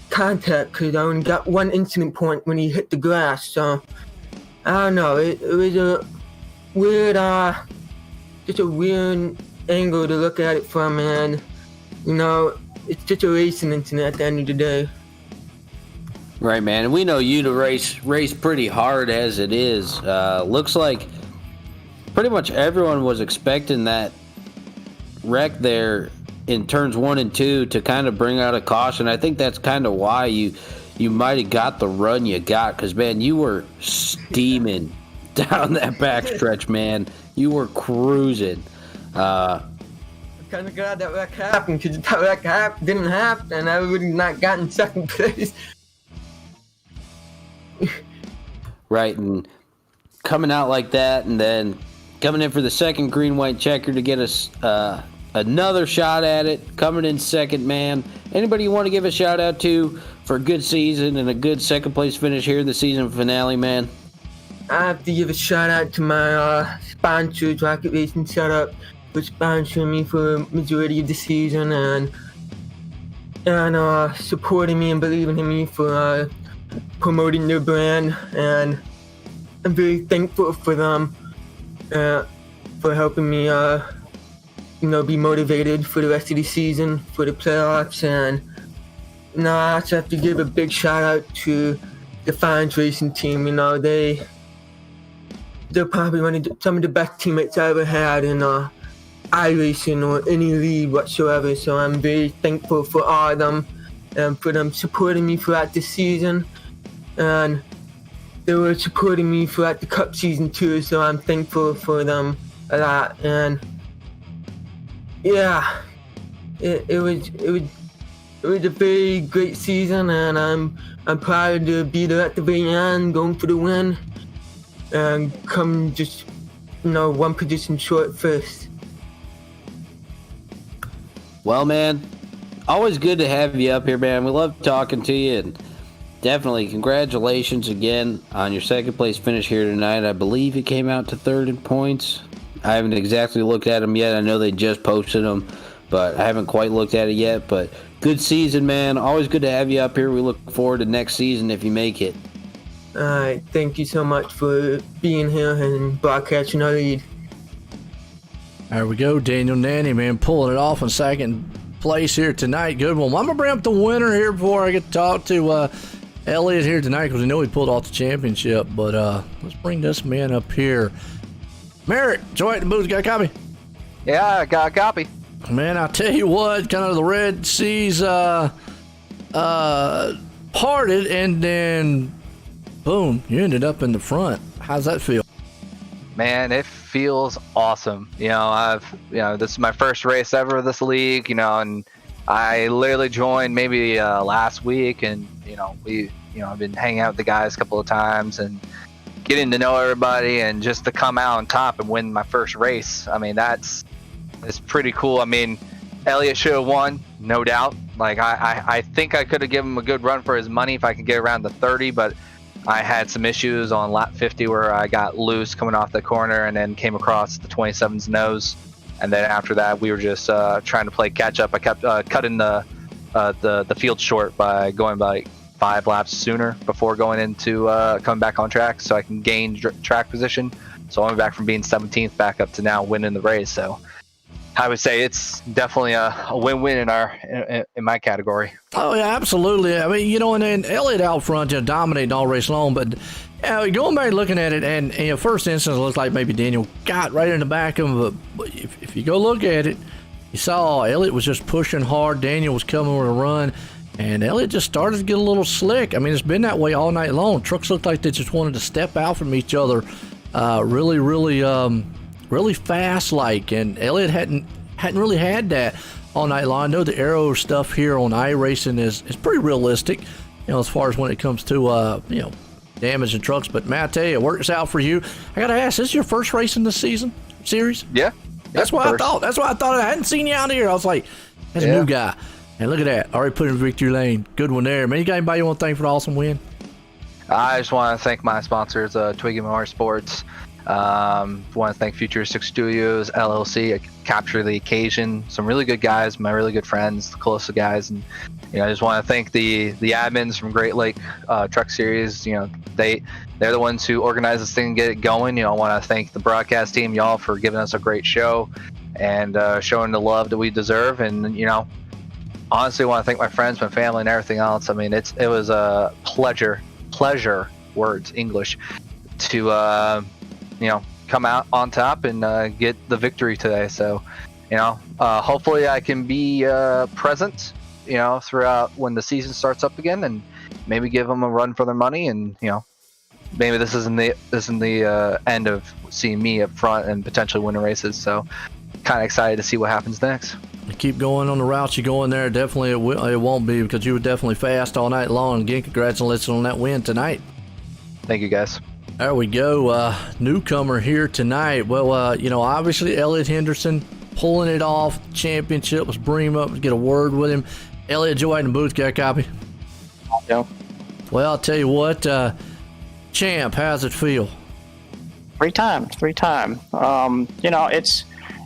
contact, because I only got one incident point when he hit the grass. So I don't know, it was a weird, just a weird angle to look at it from, and it's just a racing incident at the end of the day. Right, man. And we know you to race pretty hard as it is. Looks like pretty much everyone was expecting that wreck there in turns 1 and 2 to kind of bring out a caution. I think that's kind of why you might have got the run you got, because, man, you were steaming down that backstretch, man. You were cruising. I'm kind of glad that wreck happened, because if that wreck didn't happen, I would have not gotten second place. Right, and coming out like that, and then coming in for the second green-white checker to get us another shot at it, coming in second, man. Anybody you want to give a shout-out to for a good season and a good second-place finish here in the season finale, man? I have to give a shout-out to my sponsors, Rocket Racing Setup, for sponsoring me for the majority of the season and supporting me and believing in me for promoting their brand. And I'm very thankful for them for helping me be motivated for the rest of the season, for the playoffs. And I also have to give a big shout out to the Fines Racing team. They're probably some of the best teammates I ever had in iRacing or any league whatsoever. So I'm very thankful for all of them and for them supporting me throughout the season. And they were supporting me throughout the Cup season too, so I'm thankful for them a lot. And yeah, it was a very great season, and I'm proud to be there at the very end, going for the win, and come just one position short first. Well, man, always good to have you up here, man. We love talking to you, and definitely congratulations again on your second place finish here tonight. I believe you came out to third in points. I haven't exactly looked at them yet. I know they just posted them, but I haven't quite looked at it yet. But good season, man. Always good to have you up here. We look forward to next season if you make it. All right. Thank you so much for being here and broadcasting our lead. There we go. Daniel Nanny, man, pulling it off in second place here tonight. Good one. I'm going to bring up the winner here before I get to talk to Elliott here tonight, because we know he pulled off the championship. But let's bring this man up here. Merrick, join the booth. Got a copy? Yeah, I got a copy. Man, I tell you what, kind of the Red Seas parted, and then boom, you ended up in the front. How's that feel? Man, it feels awesome. This is my first race ever of this league, and I literally joined maybe last week, and I've been hanging out with the guys a couple of times and getting to know everybody, and just to come out on top and win my first race. I mean, it's pretty cool. I mean, Elliott should have won, no doubt. Like I think I could have given him a good run for his money if I could get around the 30, but I had some issues on lap 50 where I got loose coming off the corner and then came across the 27's nose. And then after that, we were just trying to play catch up. I kept cutting the field short by going by 5 laps sooner before going into coming back on track, so I can gain track position. So I went back from being 17th back up to now winning the race. So I would say it's definitely a win-win in my category. Oh yeah, absolutely. I mean, and then Elliott out front, dominating all race long. But going back and looking at it, and first instance, it looked like maybe Daniel got right in the back of him. But if you go look at it, you saw Elliott was just pushing hard. Daniel was coming with a run, and Elliott just started to get a little slick. I mean, it's been that way all night long. Trucks looked like they just wanted to step out from each other, really fast like, and Elliott hadn't really had that all night long. I know the aero stuff here on iRacing is pretty realistic, as far as when it comes to damaging trucks. But Matt, I tell you, it works out for you. I gotta ask, this is your first race in the series? Yeah. That's what I thought. I hadn't seen you out here. I was like, that's a new guy. And look at that, already put in victory lane. Good one there. Man, you got anybody you want to thank for the awesome win? I just want to thank my sponsors, Twiggy Motorsports. Want to thank Futuristic Studios, LLC, Capture the Occasion. Some really good guys, my really good friends, the closest guys. And, I just want to thank the admins from Great Lake Truck Series. They're the ones who organize this thing and get it going. I want to thank the broadcast team, y'all, for giving us a great show and showing the love that we deserve. And, honestly, I want to thank my friends, my family, and everything else. I mean, it was a pleasure, words, English, to, come out on top and get the victory today. So, hopefully I can be present, throughout when the season starts up again, and maybe give them a run for their money. And, maybe this isn't the end of seeing me up front and potentially winning races. So, kind of excited to see what happens next. Keep going on the routes you're going there. Definitely it won't be, because you were definitely fast all night long. Again, congratulations on that win tonight. Thank you, guys. There we go. Newcomer here tonight. Well, obviously Elliott Henderson pulling it off. Championship. Let's bring him up and get a word with him. Elliott, Joe in the booth. Got a copy? Yeah. Well, I'll tell you what, champ, how's it feel? Free time.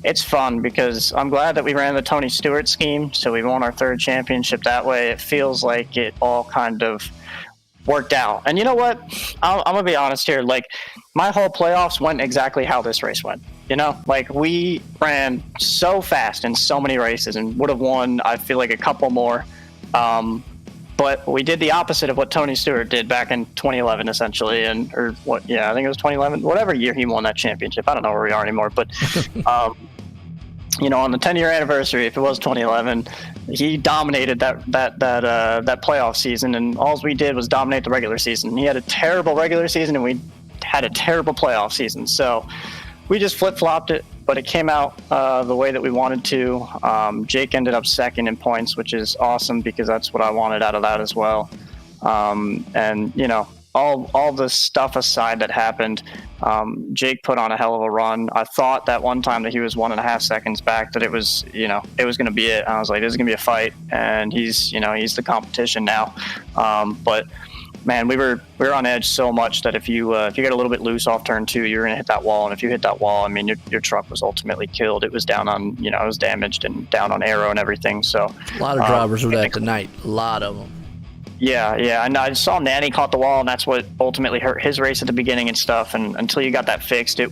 It's fun because I'm glad that we ran the Tony Stewart scheme, so we won our 3rd championship that way. It feels like it all kind of worked out. And you know what? I'm going to be honest here. Like, my whole playoffs went exactly how this race went. Like, we ran so fast in so many races and would have won, I feel like, a couple more. But we did the opposite of what Tony Stewart did back in 2011, essentially. I think it was 2011, whatever year he won that championship. I don't know where we are anymore. But, on the 10-year anniversary, if it was 2011, he dominated that playoff season, and all we did was dominate the regular season. He had a terrible regular season, and we had a terrible playoff season. So we just flip-flopped it, but it came out the way that we wanted to. Jake ended up 2nd in points, which is awesome because that's what I wanted out of that as well. All the stuff aside that happened, Jake put on a hell of a run. I thought that one time that he was 1.5 seconds back, that it was going to be it. I was like, this is going to be a fight, and he's the competition now. But man, we were on edge so much that if you get a little bit loose off turn 2, you're going to hit that wall. And if you hit that wall, I mean, your truck was ultimately killed. It was down on, it was damaged and down on aero and everything. So a lot of drivers were that tonight. A lot of them. Yeah, and I saw Nanny caught the wall, and that's what ultimately hurt his race at the beginning and stuff. And until you got that fixed, you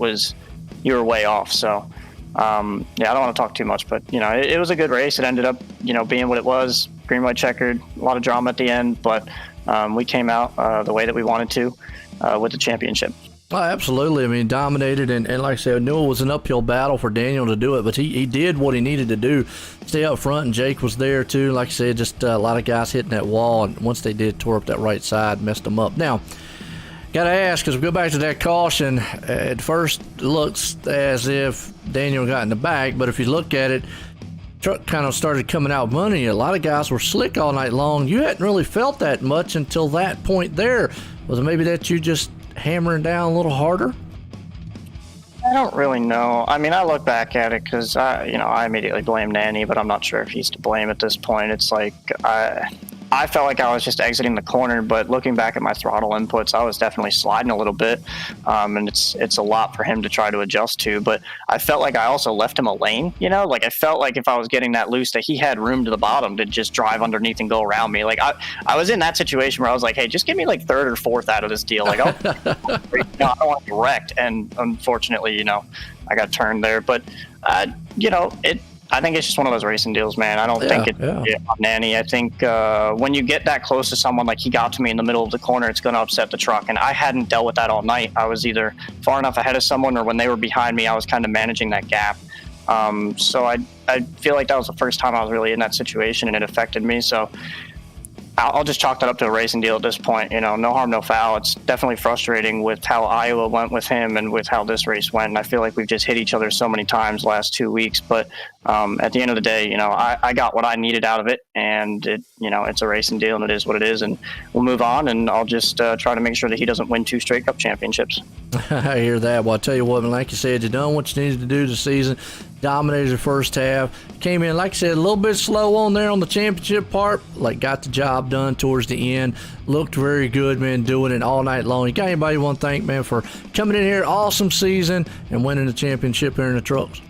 were way off. So, I don't want to talk too much, but it was a good race. It ended up, being what it was, green, white, checkered, a lot of drama at the end, but we came out the way that we wanted to with the championship. Oh, absolutely. I mean, dominated, and like I said, I knew it was an uphill battle for Daniel to do it, but he did what he needed to do. Stay up front, and Jake was there too. Like I said, just a lot of guys hitting that wall, and once they did, tore up that right side, messed them up. Now, Got to ask, because we go back to that caution. At first, it looks as if Daniel got in the back, but if you look at it, truck kind of started coming out money. A lot of guys were slick all night long. You hadn't really felt that much until that point there. Was it maybe that you just hammering down a little harder? I don't really know. I mean, I look back at it because I immediately blame Nanny, but I'm not sure if he's to blame at this point. It's like I felt like I was just exiting the corner, but looking back at my throttle inputs, I was definitely sliding a little bit, and it's a lot for him to try to adjust to. But I felt like I also left him a lane, like I felt like if I was getting that loose, that he had room to the bottom to just drive underneath and go around me. Like I was in that situation where I was like, hey, just give me like third or fourth out of this deal. Like, I don't want to be wrecked. And unfortunately, I got turned there. But I think it's just one of those racing deals, man. I don't think it's on Nanny. I think when you get that close to someone, like he got to me in the middle of the corner, it's going to upset the truck. And I hadn't dealt with that all night. I was either far enough ahead of someone, or when they were behind me, I was kind of managing that gap. So I feel like that was the first time I was really in that situation, and it affected me. So I'll just chalk that up to a racing deal at this point. No harm, no foul. It's definitely frustrating with how Iowa went with him and with how this race went. And I feel like we've just hit each other so many times last 2 weeks. But at the end of the day, I got what I needed out of it, and it's a racing deal, and it is what it is. And we'll move on, and I'll just try to make sure that he doesn't win 2 straight Cup championships. I hear that. Well, I'll tell you what, man, like you said, you done what you needed to do this season. Dominated the first half. Came in, like I said, a little bit slow on there on the championship part. Got the job done towards the end. Looked very good, man, doing it all night long. You got anybody you want to thank, man, for coming in here, awesome season, and winning the championship here in the trucks?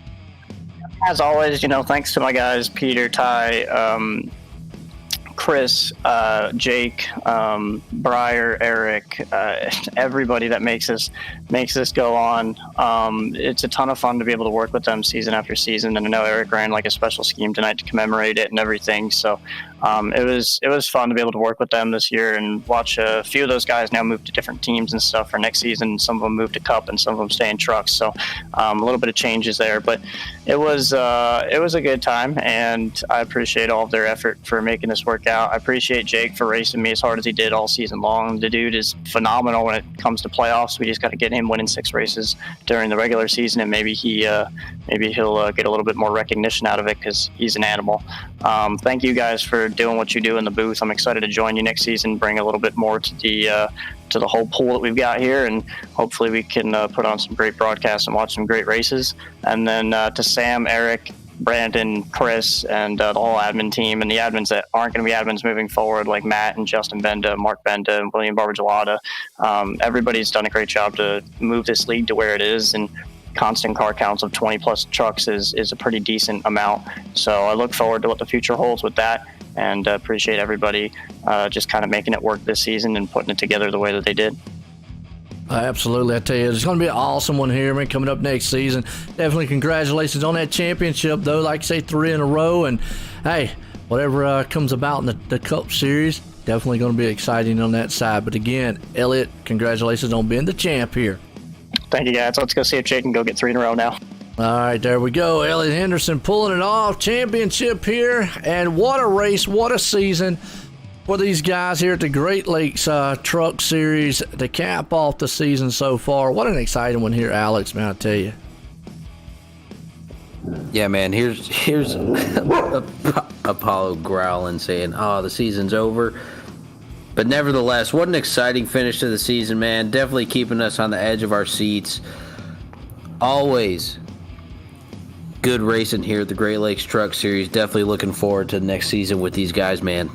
As always, thanks to my guys, Peter, Ty, Chris, Jake, Breyer, Eric, everybody that makes this go on. It's a ton of fun to be able to work with them season after season, and I know Eric ran like a special scheme tonight to commemorate it and everything. So it was fun to be able to work with them this year and watch a few of those guys now move to different teams and stuff for next season. Some of them move to Cup, and some of them stay in trucks. So a little bit of changes there, but it was a good time, and I appreciate all of their effort for making this work out. I appreciate Jake for racing me as hard as he did all season long. The dude is phenomenal when it comes to playoffs. We just got to get him winning 6 races during the regular season, and maybe he'll get a little bit more recognition out of it because he's an animal. Thank you guys for doing what you do in the booth. I'm excited to join you next season, bring a little bit more to the whole pool that we've got here, and hopefully we can put on some great broadcasts and watch some great races. And then to Sam, Eric, Brandon, Chris, and the whole admin team, and the admins that aren't going to be admins moving forward, like Matt and Justin Benda, Mark Benda, and William Barbagelata. Everybody's done a great job to move this league to where it is, and constant car counts of 20 plus trucks is a pretty decent amount. So I look forward to what the future holds with that, and appreciate everybody just kind of making it work this season and putting it together the way that they did. Absolutely. I tell you, it's going to be an awesome one here, man, coming up next season. Definitely congratulations on that championship, though. Like I say, 3 in a row. And, hey, whatever comes about in the Cup Series, definitely going to be exciting on that side. But, again, Elliott, congratulations on being the champ here. Thank you, guys. Let's go see if Jake can go get 3 in a row now. All right, there we go. Elliott Henderson pulling it off. Championship here. And what a race. What a season for these guys here at the Great Lakes Truck Series to cap off the season so far. What an exciting one here, Alex, man, I tell you. Yeah, man, here's Apollo growling, saying, oh, the season's over. But nevertheless, what an exciting finish to the season, man. Definitely keeping us on the edge of our seats. Always good racing here at the Great Lakes Truck Series. Definitely looking forward to the next season with these guys, man.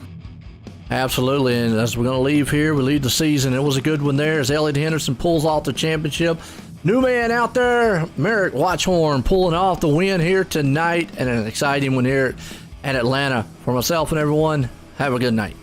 Absolutely, and as we're going to leave here, we leave the season. It was a good one there as Elliott Henderson pulls off the championship. New man out there, Merrick Watchhorn, pulling off the win here tonight, and an exciting one here at Atlanta. For myself and everyone, have a good night.